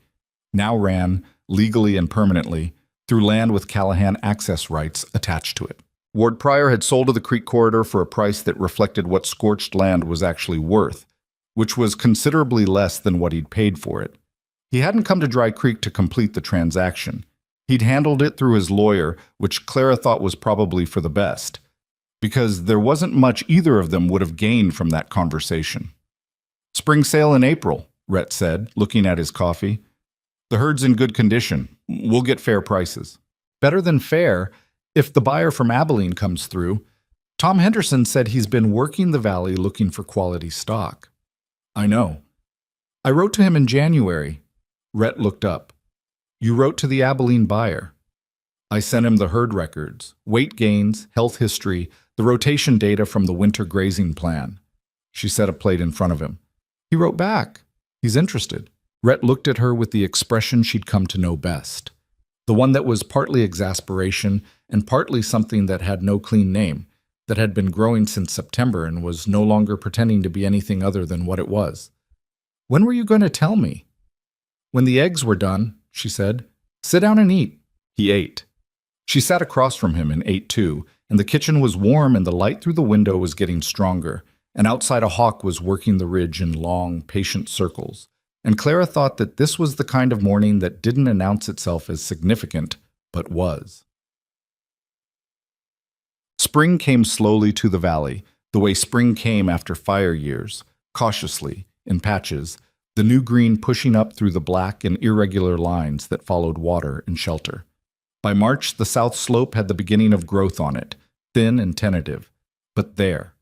now ran, legally and permanently, through land with Callahan access rights attached to it. Ward Pryor had sold to the Creek Corridor for a price that reflected what scorched land was actually worth, which was considerably less than what he'd paid for it. He hadn't come to Dry Creek to complete the transaction. He'd handled it through his lawyer, which Clara thought was probably for the best, because there wasn't much either of them would have gained from that conversation. "Spring sale in April," Rhett said, looking at his coffee. "The herd's in good condition. We'll get fair prices." "Better than fair if the buyer from Abilene comes through. Tom Henderson said he's been working the valley looking for quality stock." "I know. I wrote to him in January." Rhett looked up. "You wrote to the Abilene buyer." "I sent him the herd records, weight gains, health history, the rotation data from the winter grazing plan." She set a plate in front of him. "He wrote back. He's interested." Rhett looked at her with the expression she'd come to know best, the one that was partly exasperation and partly something that had no clean name, that had been growing since September and was no longer pretending to be anything other than what it was. "When were you going to tell me?" "When the eggs were done," she said. "Sit down and eat." He ate. She sat across from him and ate too, and the kitchen was warm and the light through the window was getting stronger, and outside a hawk was working the ridge in long, patient circles. And Clara thought that this was the kind of morning that didn't announce itself as significant, but was. Spring came slowly to the valley, the way spring came after fire years, cautiously, in patches, the new green pushing up through the black and irregular lines that followed water and shelter. By March, the south slope had the beginning of growth on it, thin and tentative, but there.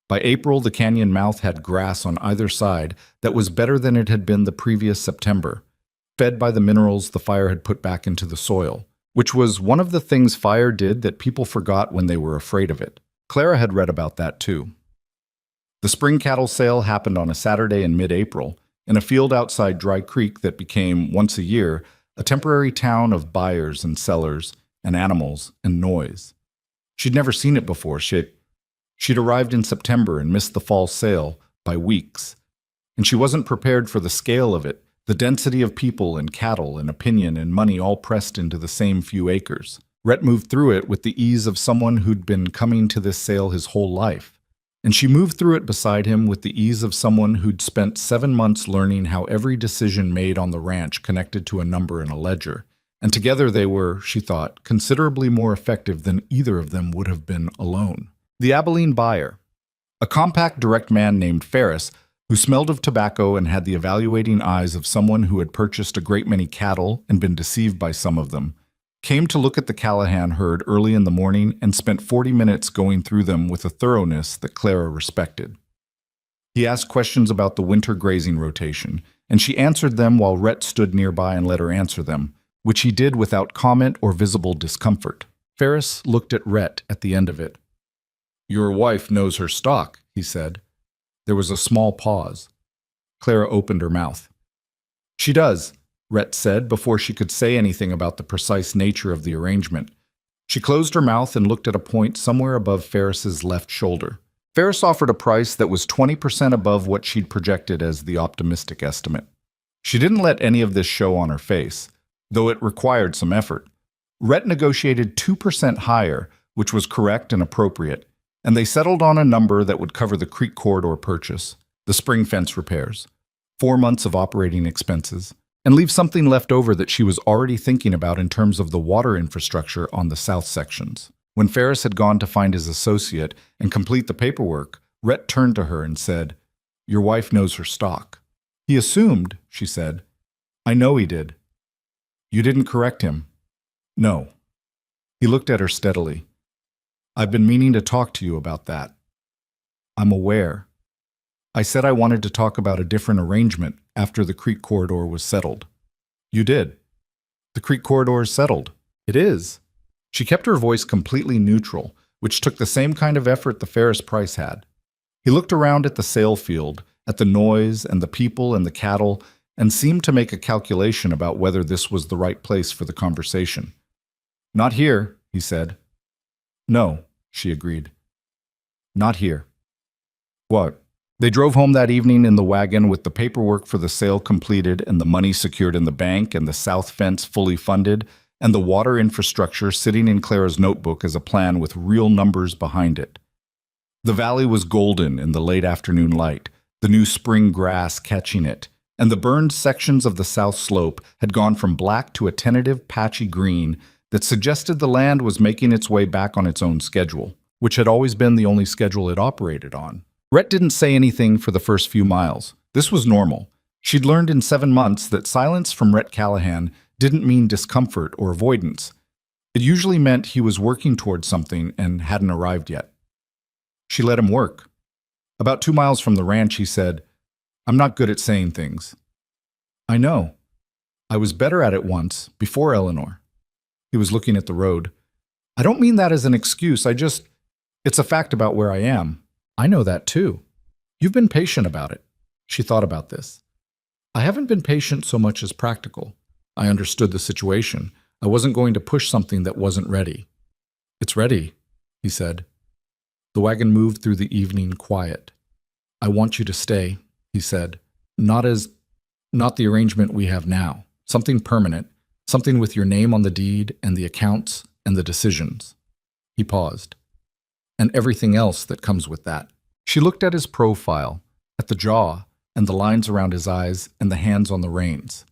By April, the canyon mouth had grass on either side that was better than it had been the previous September, fed by the minerals the fire had put back into the soil, which was one of the things fire did that people forgot when they were afraid of it. Clara had read about that too. The spring cattle sale happened on a Saturday in mid-April, in a field outside Dry Creek that became, once a year, a temporary town of buyers and sellers and animals and noise. She'd never seen it before. She'd arrived in September and missed the fall sale by weeks. And she wasn't prepared for the scale of it, the density of people and cattle and opinion and money all pressed into the same few acres. Rhett moved through it with the ease of someone who'd been coming to this sale his whole life. And she moved through it beside him with the ease of someone who'd spent 7 months learning how every decision made on the ranch connected to a number in a ledger. And together they were, she thought, considerably more effective than either of them would have been alone. The Abilene buyer, a compact, direct man named Ferris, who smelled of tobacco and had the evaluating eyes of someone who had purchased a great many cattle and been deceived by some of them, came to look at the Callahan herd early in the morning and spent 40 minutes going through them with a thoroughness that Clara respected. He asked questions about the winter grazing rotation, and she answered them while Rhett stood nearby and let her answer them, which he did without comment or visible discomfort. Ferris looked at Rhett at the end of it. "Your wife knows her stock," he said. There was a small pause. Clara opened her mouth. "She does," Rhett said before she could say anything about the precise nature of the arrangement. She closed her mouth and looked at a point somewhere above Ferris's left shoulder. Ferris offered a price that was 20% above what she'd projected as the optimistic estimate. She didn't let any of this show on her face, though it required some effort. Rhett negotiated 2% higher, which was correct and appropriate, and they settled on a number that would cover the creek corridor purchase, the spring fence repairs, 4 months of operating expenses, and leave something left over that she was already thinking about in terms of the water infrastructure on the south sections. When Ferris had gone to find his associate and complete the paperwork, Rhett turned to her and said, "Your wife knows her stock." "He assumed," she said. "I know he did." "You didn't correct him?" "No." He looked at her steadily. "I've been meaning to talk to you about that." "I'm aware. I said I wanted to talk about a different arrangement after the creek corridor was settled." "You did. The creek corridor is settled." "It is." She kept her voice completely neutral, which took the same kind of effort the Ferris price had. He looked around at the sale field, at the noise and the people and the cattle, and seemed to make a calculation about whether this was the right place for the conversation. "Not here," he said. "No," she agreed. "Not here." "What?" They drove home that evening in the wagon with the paperwork for the sale completed and the money secured in the bank and the south fence fully funded and the water infrastructure sitting in Clara's notebook as a plan with real numbers behind it. The valley was golden in the late afternoon light, the new spring grass catching it, and the burned sections of the south slope had gone from black to a tentative patchy green that suggested the land was making its way back on its own schedule, which had always been the only schedule it operated on. Rhett didn't say anything for the first few miles. This was normal. She'd learned in 7 months that silence from Rhett Callahan didn't mean discomfort or avoidance. It usually meant he was working towards something and hadn't arrived yet. She let him work. About 2 miles from the ranch, he said, "I'm not good at saying things." "I know. I was better at it once, before Eleanor." He was looking at the road. "I don't mean that as an excuse. It's a fact about where I am." "I know that too. You've been patient about it." She thought about this. "I haven't been patient so much as practical. I understood the situation. I wasn't going to push something that wasn't ready." "It's ready," he said. The wagon moved through the evening quiet. "I want you to stay," he said. Not the arrangement we have now. Something permanent, something with your name on the deed and the accounts and the decisions." He paused. "And everything else that comes with that." She looked at his profile, at the jaw and the lines around his eyes and the hands on the reins.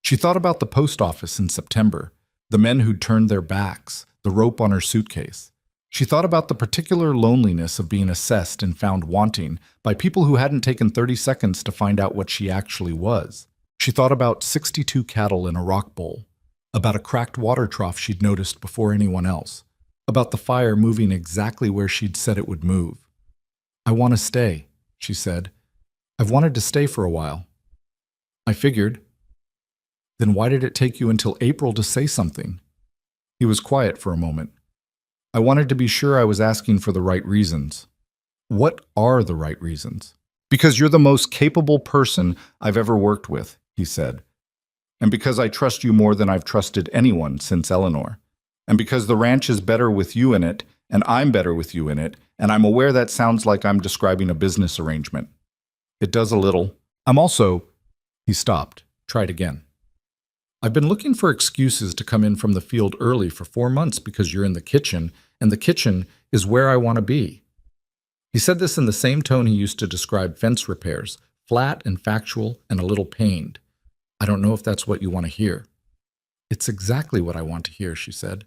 She thought about the post office in September, the men who'd turned their backs, the rope on her suitcase. She thought about the particular loneliness of being assessed and found wanting by people who hadn't taken 30 seconds to find out what she actually was. She thought about 62 cattle in a rock bowl, about a cracked water trough she'd noticed before anyone else, about the fire moving exactly where she'd said it would move. "I want to stay," she said. "I've wanted to stay for a while." "I figured." "Then why did it take you until April to say something?" He was quiet for a moment. "I wanted to be sure I was asking for the right reasons." "What are the right reasons?" "Because you're the most capable person I've ever worked with," he said. "And because I trust you more than I've trusted anyone since Eleanor. And because the ranch is better with you in it, and I'm better with you in it, and I'm aware that sounds like I'm describing a business arrangement. It does a little. I'm also—" He stopped, tried again. "I've been looking for excuses to come in from the field early for 4 months because you're in the kitchen, and the kitchen is where I want to be." He said this in the same tone he used to describe fence repairs, flat and factual and a little pained. "I don't know if that's what you want to hear." "It's exactly what I want to hear," she said.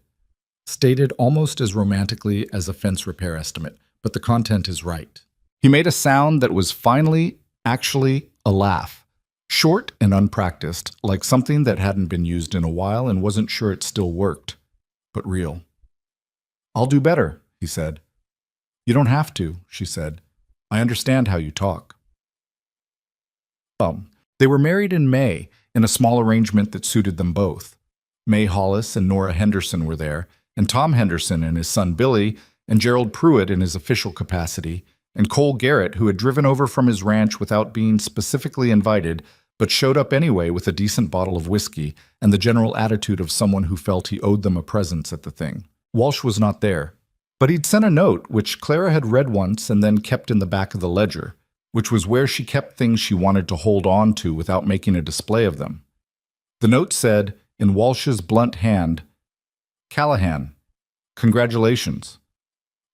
Stated almost as romantically as a fence repair estimate, but the content is right. He made a sound that was finally, actually, a laugh. Short and unpracticed, like something that hadn't been used in a while and wasn't sure it still worked, but real. "I'll do better," he said. "You don't have to," she said. "I understand how you talk." They were married in May, in a small arrangement that suited them both. May Hollis and Nora Henderson were there, and Tom Henderson and his son Billy, and Gerald Pruitt in his official capacity, and Cole Garrett, who had driven over from his ranch without being specifically invited, but showed up anyway with a decent bottle of whiskey and the general attitude of someone who felt he owed them a presence at the thing. Walsh was not there, but he'd sent a note, which Clara had read once and then kept in the back of the ledger, which was where she kept things she wanted to hold on to without making a display of them. The note said, in Walsh's blunt hand, "Callahan, congratulations.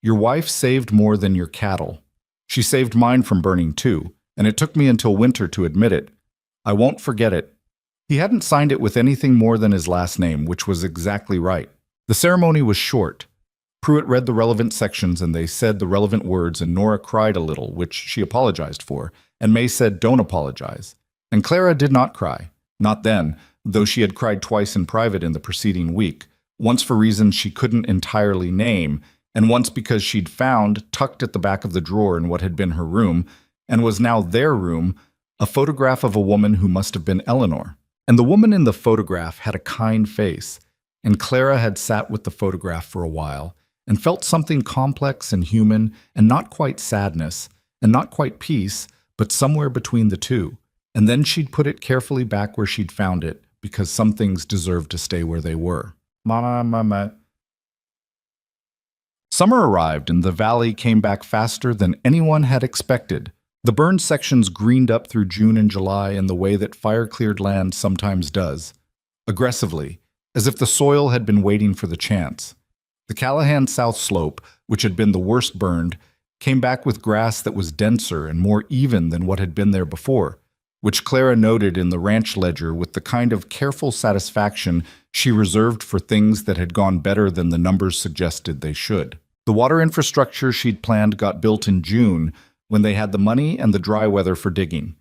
Your wife saved more than your cattle. She saved mine from burning too, and it took me until winter to admit it. I won't forget it." He hadn't signed it with anything more than his last name, which was exactly right. The ceremony was short. Pruitt read the relevant sections and they said the relevant words, and Nora cried a little, which she apologized for, and May said, "Don't apologize." And Clara did not cry. Not then, though she had cried twice in private in the preceding week, once for reasons she couldn't entirely name, and once because she'd found, tucked at the back of the drawer in what had been her room, and was now their room, a photograph of a woman who must have been Eleanor. And the woman in the photograph had a kind face, and Clara had sat with the photograph for a while, and felt something complex and human, and not quite sadness, and not quite peace, but somewhere between the two. And then she'd put it carefully back where she'd found it, because some things deserved to stay where they were. Mama. Summer arrived, and the valley came back faster than anyone had expected. The burned sections greened up through June and July in the way that fire-cleared land sometimes does, aggressively, as if the soil had been waiting for the chance. The Callahan South Slope, which had been the worst burned, came back with grass that was denser and more even than what had been there before, which Clara noted in the ranch ledger with the kind of careful satisfaction she reserved for things that had gone better than the numbers suggested they should. The water infrastructure she'd planned got built in June, when they had the money and the dry weather for digging.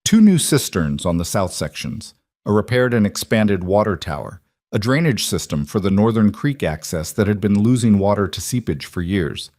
2 new cisterns on the south sections, a repaired and expanded water tower, a drainage system for the Northern Creek access that had been losing water to seepage for years.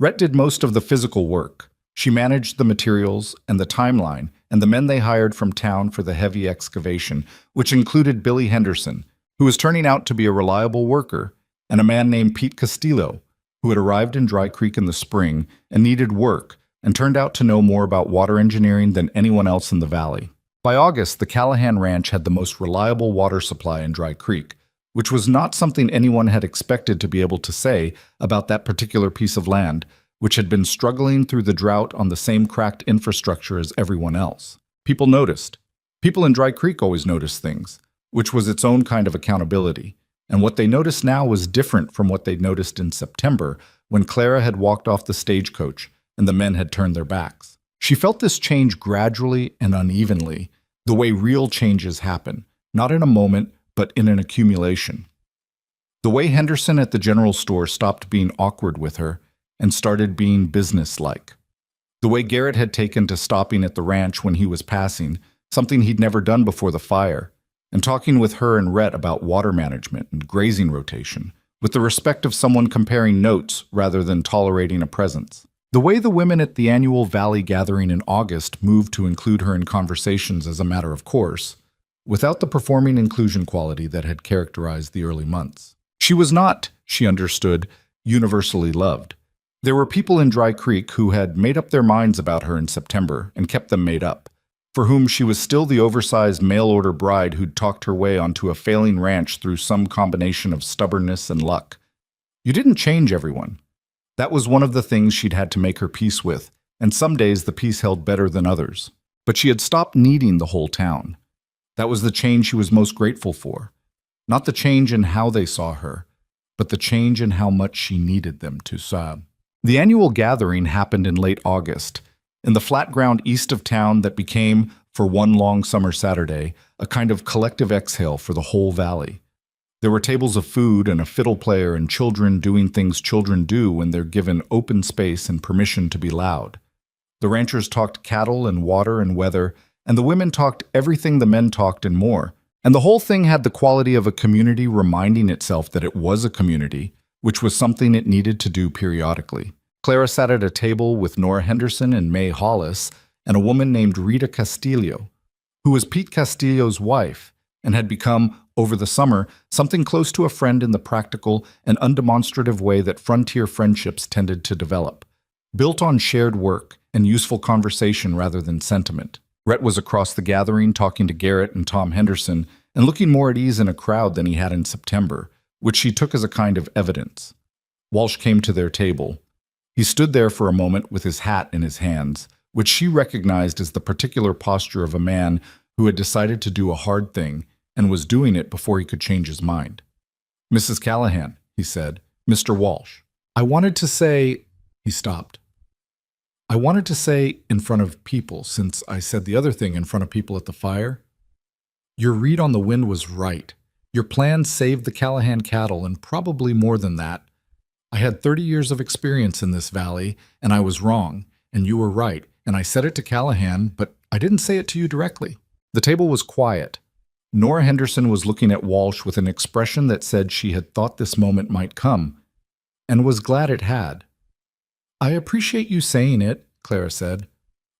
Rhett did most of the physical work. She managed the materials and the timeline and the men they hired from town for the heavy excavation, which included Billy Henderson, who was turning out to be a reliable worker, and a man named Pete Castillo, who had arrived in Dry Creek in the spring and needed work, and turned out to know more about water engineering than anyone else in the valley. By August, the Callahan Ranch had the most reliable water supply in Dry Creek, which was not something anyone had expected to be able to say about that particular piece of land, which had been struggling through the drought on the same cracked infrastructure as everyone else. People noticed. People in Dry Creek always noticed things, which was its own kind of accountability, and what they noticed now was different from what they'd noticed in September, when Clara had walked off the stagecoach and the men had turned their backs. She felt this change gradually and unevenly, the way real changes happen, not in a moment, but in an accumulation. The way Henderson at the general store stopped being awkward with her and started being businesslike. The way Garrett had taken to stopping at the ranch when he was passing, something he'd never done before the fire, and talking with her and Rhett about water management and grazing rotation, with the respect of someone comparing notes rather than tolerating a presence. The way the women at the annual Valley gathering in August moved to include her in conversations as a matter of course, without the performing inclusion quality that had characterized the early months. She was not, she understood, universally loved. There were people in Dry Creek who had made up their minds about her in September and kept them made up, for whom she was still the oversized mail-order bride who'd talked her way onto a failing ranch through some combination of stubbornness and luck. You didn't change everyone. That was one of the things she'd had to make her peace with, and some days the peace held better than others. But she had stopped needing the whole town. That was the change she was most grateful for. Not the change in how they saw her, but the change in how much she needed them to sob. The annual gathering happened in late August, in the flat ground east of town that became, for one long summer Saturday, a kind of collective exhale for the whole valley. There were tables of food and a fiddle player and children doing things children do when they're given open space and permission to be loud. The ranchers talked cattle and water and weather, and the women talked everything the men talked and more. And the whole thing had the quality of a community reminding itself that it was a community, which was something it needed to do periodically. Clara sat at a table with Nora Henderson and May Hollis, and a woman named Rita Castillo, who was Pete Castillo's wife and had become, over the summer, something close to a friend in the practical and undemonstrative way that frontier friendships tended to develop, built on shared work and useful conversation rather than sentiment. Rhett was across the gathering talking to Garrett and Tom Henderson and looking more at ease in a crowd than he had in September, which she took as a kind of evidence. Walsh came to their table. He stood there for a moment with his hat in his hands, which she recognized as the particular posture of a man who had decided to do a hard thing and was doing it before he could change his mind. "Mrs. Callahan," he said, "Mr. Walsh, I wanted to say—" He stopped. "I wanted to say in front of people, since I said the other thing in front of people at the fire. Your read on the wind was right. Your plan saved the Callahan cattle, and probably more than that. I had 30 years of experience in this valley, and I was wrong, and you were right, and I said it to Callahan, but I didn't say it to you directly." The table was quiet. Nora Henderson was looking at Walsh with an expression that said she had thought this moment might come, and was glad it had. "I appreciate you saying it," Clara said.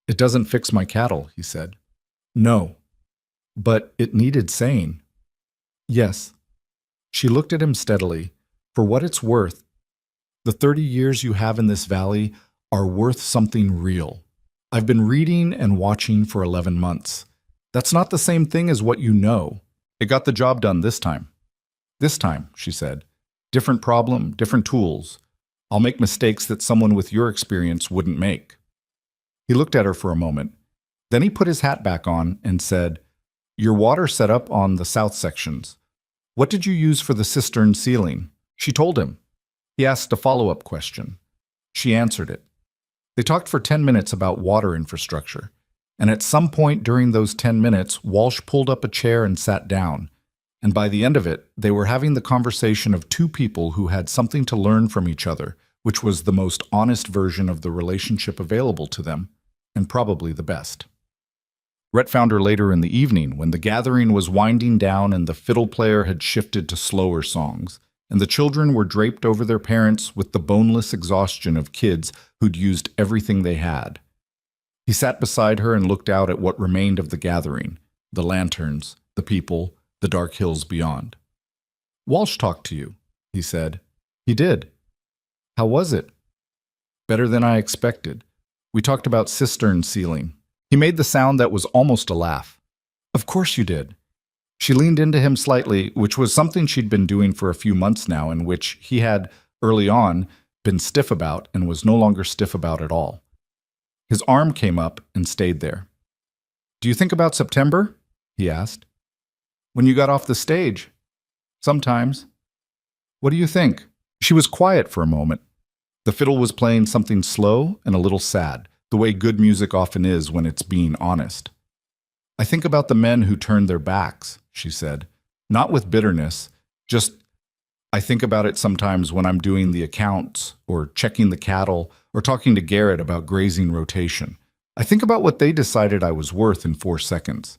"It doesn't fix my cattle," he said. "No, but it needed saying." "Yes." She looked at him steadily. "For what it's worth, the 30 years you have in this valley are worth something real. I've been reading and watching for 11 months. That's not the same thing as what you know. It got the job done this time." "This time," she said. "Different problem, different tools. I'll make mistakes that someone with your experience wouldn't make." He looked at her for a moment. Then he put his hat back on and said, "Your water set up on the south sections. What did you use for the cistern ceiling?" She told him. He asked a follow-up question. She answered it. They talked for 10 minutes about water infrastructure. And at some point during those 10 minutes, Walsh pulled up a chair and sat down. And by the end of it, they were having the conversation of two people who had something to learn from each other, which was the most honest version of the relationship available to them, and probably the best. Rhett found her later in the evening when the gathering was winding down and the fiddle player had shifted to slower songs, and the children were draped over their parents with the boneless exhaustion of kids who'd used everything they had. He sat beside her and looked out at what remained of the gathering, the lanterns, the people, the dark hills beyond. "Walsh talked to you," he said. "He did. How was it?" "Better than I expected. We talked about cistern sealing." He made the sound that was almost a laugh. "Of course you did." She leaned into him slightly, which was something she'd been doing for a few months now and which he had, early on, been stiff about and was no longer stiff about at all. His arm came up and stayed there. "Do you think about September?" he asked. "When you got off the stage?" "Sometimes." "What do you think?" She was quiet for a moment. The fiddle was playing something slow and a little sad, the way good music often is when it's being honest. "I think about the men who turned their backs," she said. "Not with bitterness, just I think about it sometimes when I'm doing the accounts or checking the cattle or talking to Garrett about grazing rotation. I think about what they decided I was worth in 4 seconds.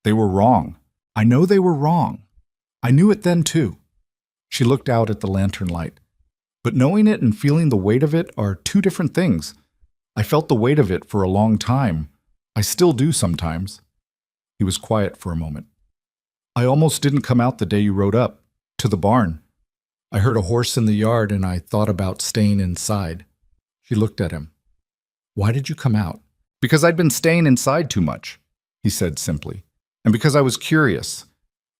They were wrong. I know they were wrong. I knew it then too." She looked out at the lantern light. "But knowing it and feeling the weight of it are two different things. I felt the weight of it for a long time. I still do sometimes." He was quiet for a moment. "I almost didn't come out the day you rode up. To the barn. I heard a horse in the yard and I thought about staying inside." She looked at him. "Why did you come out?" "Because I'd been staying inside too much," he said simply. "And because I was curious.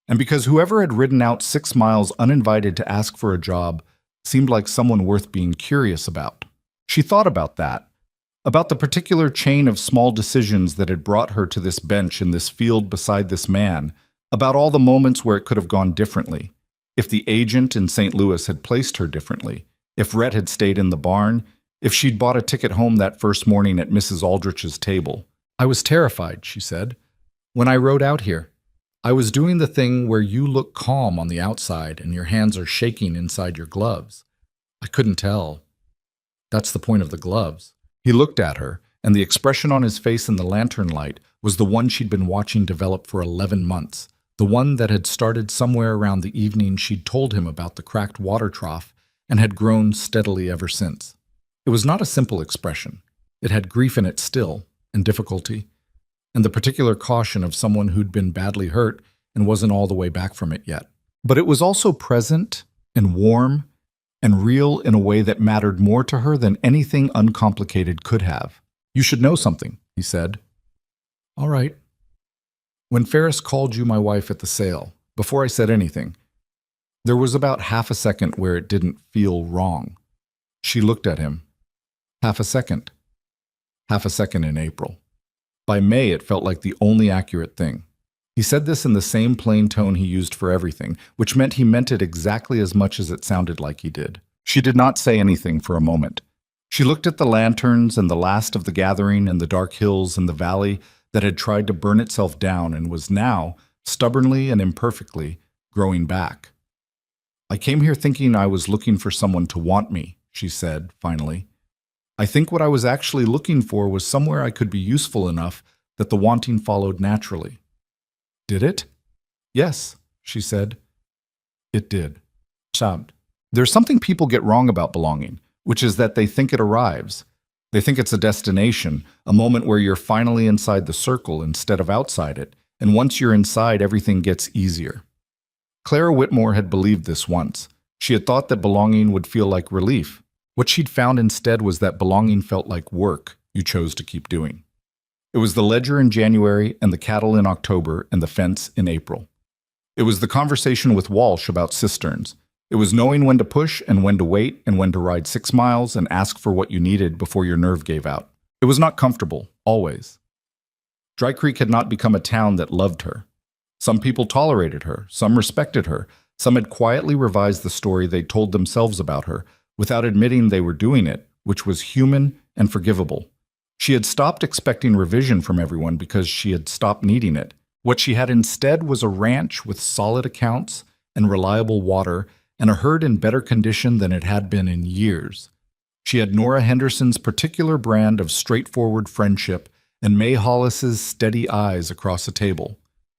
And because whoever had ridden out 6 miles uninvited to ask for a job seemed like someone worth being curious about." She thought about that, about the particular chain of small decisions that had brought her to this bench in this field beside this man, about all the moments where it could have gone differently. If the agent in St. Louis had placed her differently, if Rhett had stayed in the barn, if she'd bought a ticket home that first morning at Mrs. Aldrich's table. "I was terrified," she said, "when I rode out here. I was doing the thing where you look calm on the outside and your hands are shaking inside your gloves. I couldn't tell. That's the point of the gloves." He looked at her, and the expression on his face in the lantern light was the one she'd been watching develop for 11 months. The one that had started somewhere around the evening she'd told him about the cracked water trough and had grown steadily ever since. It was not a simple expression. It had grief in it still, and difficulty. and the particular caution of someone who'd been badly hurt and wasn't all the way back from it yet. But it was also present and warm and real in a way that mattered more to her than anything uncomplicated could have. "You should know something," he said. "All right." "When Ferris called you my wife at the sale, before I said anything, there was about half a second where it didn't feel wrong." She looked at him. Half a second. Half a second in April. By May, it felt like the only accurate thing. He said this in the same plain tone he used for everything, which meant he meant it exactly as much as it sounded like he did. She did not say anything for a moment. She looked at the lanterns and the last of the gathering and the dark hills and the valley that had tried to burn itself down and was now, stubbornly and imperfectly, growing back. "I came here thinking I was looking for someone to want me," she said, finally. "I think what I was actually looking for was somewhere I could be useful enough that the wanting followed naturally." "Did it?" "Yes," she said. "It did." Sound. There's something people get wrong about belonging, which is that they think it arrives. They think it's a destination, a moment where you're finally inside the circle instead of outside it, and once you're inside, everything gets easier. Clara Whitmore had believed this once. She had thought that belonging would feel like relief. What she'd found instead was that belonging felt like work you chose to keep doing. It was the ledger in January and the cattle in October and the fence in April. It was the conversation with Walsh about cisterns. It was knowing when to push and when to wait and when to ride 6 miles and ask for what you needed before your nerve gave out. It was not comfortable, always. Dry Creek had not become a town that loved her. Some people tolerated her, some respected her, some had quietly revised the story they told themselves about her, without admitting they were doing it, which was human and forgivable. She had stopped expecting revision from everyone because she had stopped needing it. What she had instead was a ranch with solid accounts and reliable water and a herd in better condition than it had been in years. She had Nora Henderson's particular brand of straightforward friendship and May Hollis's steady eyes across a table.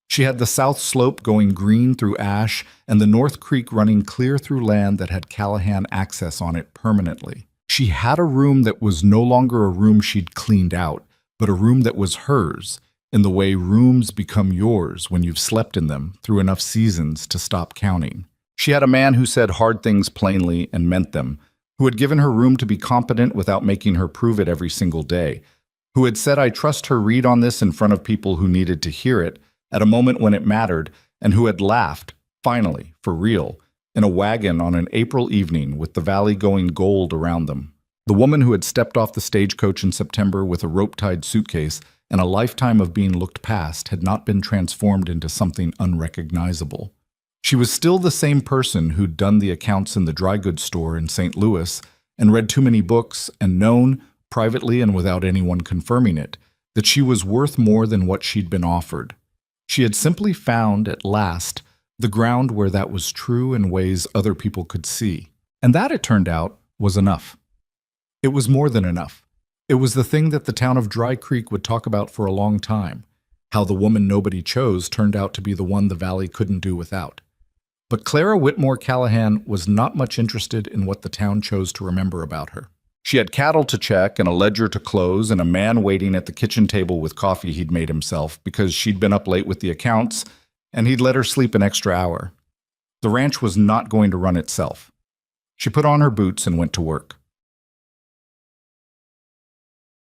She had the South Slope going green through ash and the North Creek running clear through land that had Callahan access on it permanently. She had a room that was no longer a room she'd cleaned out, but a room that was hers, in the way rooms become yours when you've slept in them through enough seasons to stop counting. She had a man who said hard things plainly and meant them, who had given her room to be competent without making her prove it every single day, who had said I trust her read on this in front of people who needed to hear it at a moment when it mattered, and who had laughed, finally, for real, in a wagon on an April evening with the valley going gold around them. The woman who had stepped off the stagecoach in September with a rope-tied suitcase and a lifetime of being looked past had not been transformed into something unrecognizable. She was still the same person who'd done the accounts in the dry goods store in St. Louis and read too many books and known, privately and without anyone confirming it, that she was worth more than what she'd been offered. She had simply found, at last, the ground where that was true in ways other people could see. And that, it turned out, was enough. It was more than enough. It was the thing that the town of Dry Creek would talk about for a long time, how the woman nobody chose turned out to be the one the valley couldn't do without. But Clara Whitmore Callahan was not much interested in what the town chose to remember about her. She had cattle to check and a ledger to close and a man waiting at the kitchen table with coffee he'd made himself because she'd been up late with the accounts and he'd let her sleep an extra hour. The ranch was not going to run itself. She put on her boots and went to work.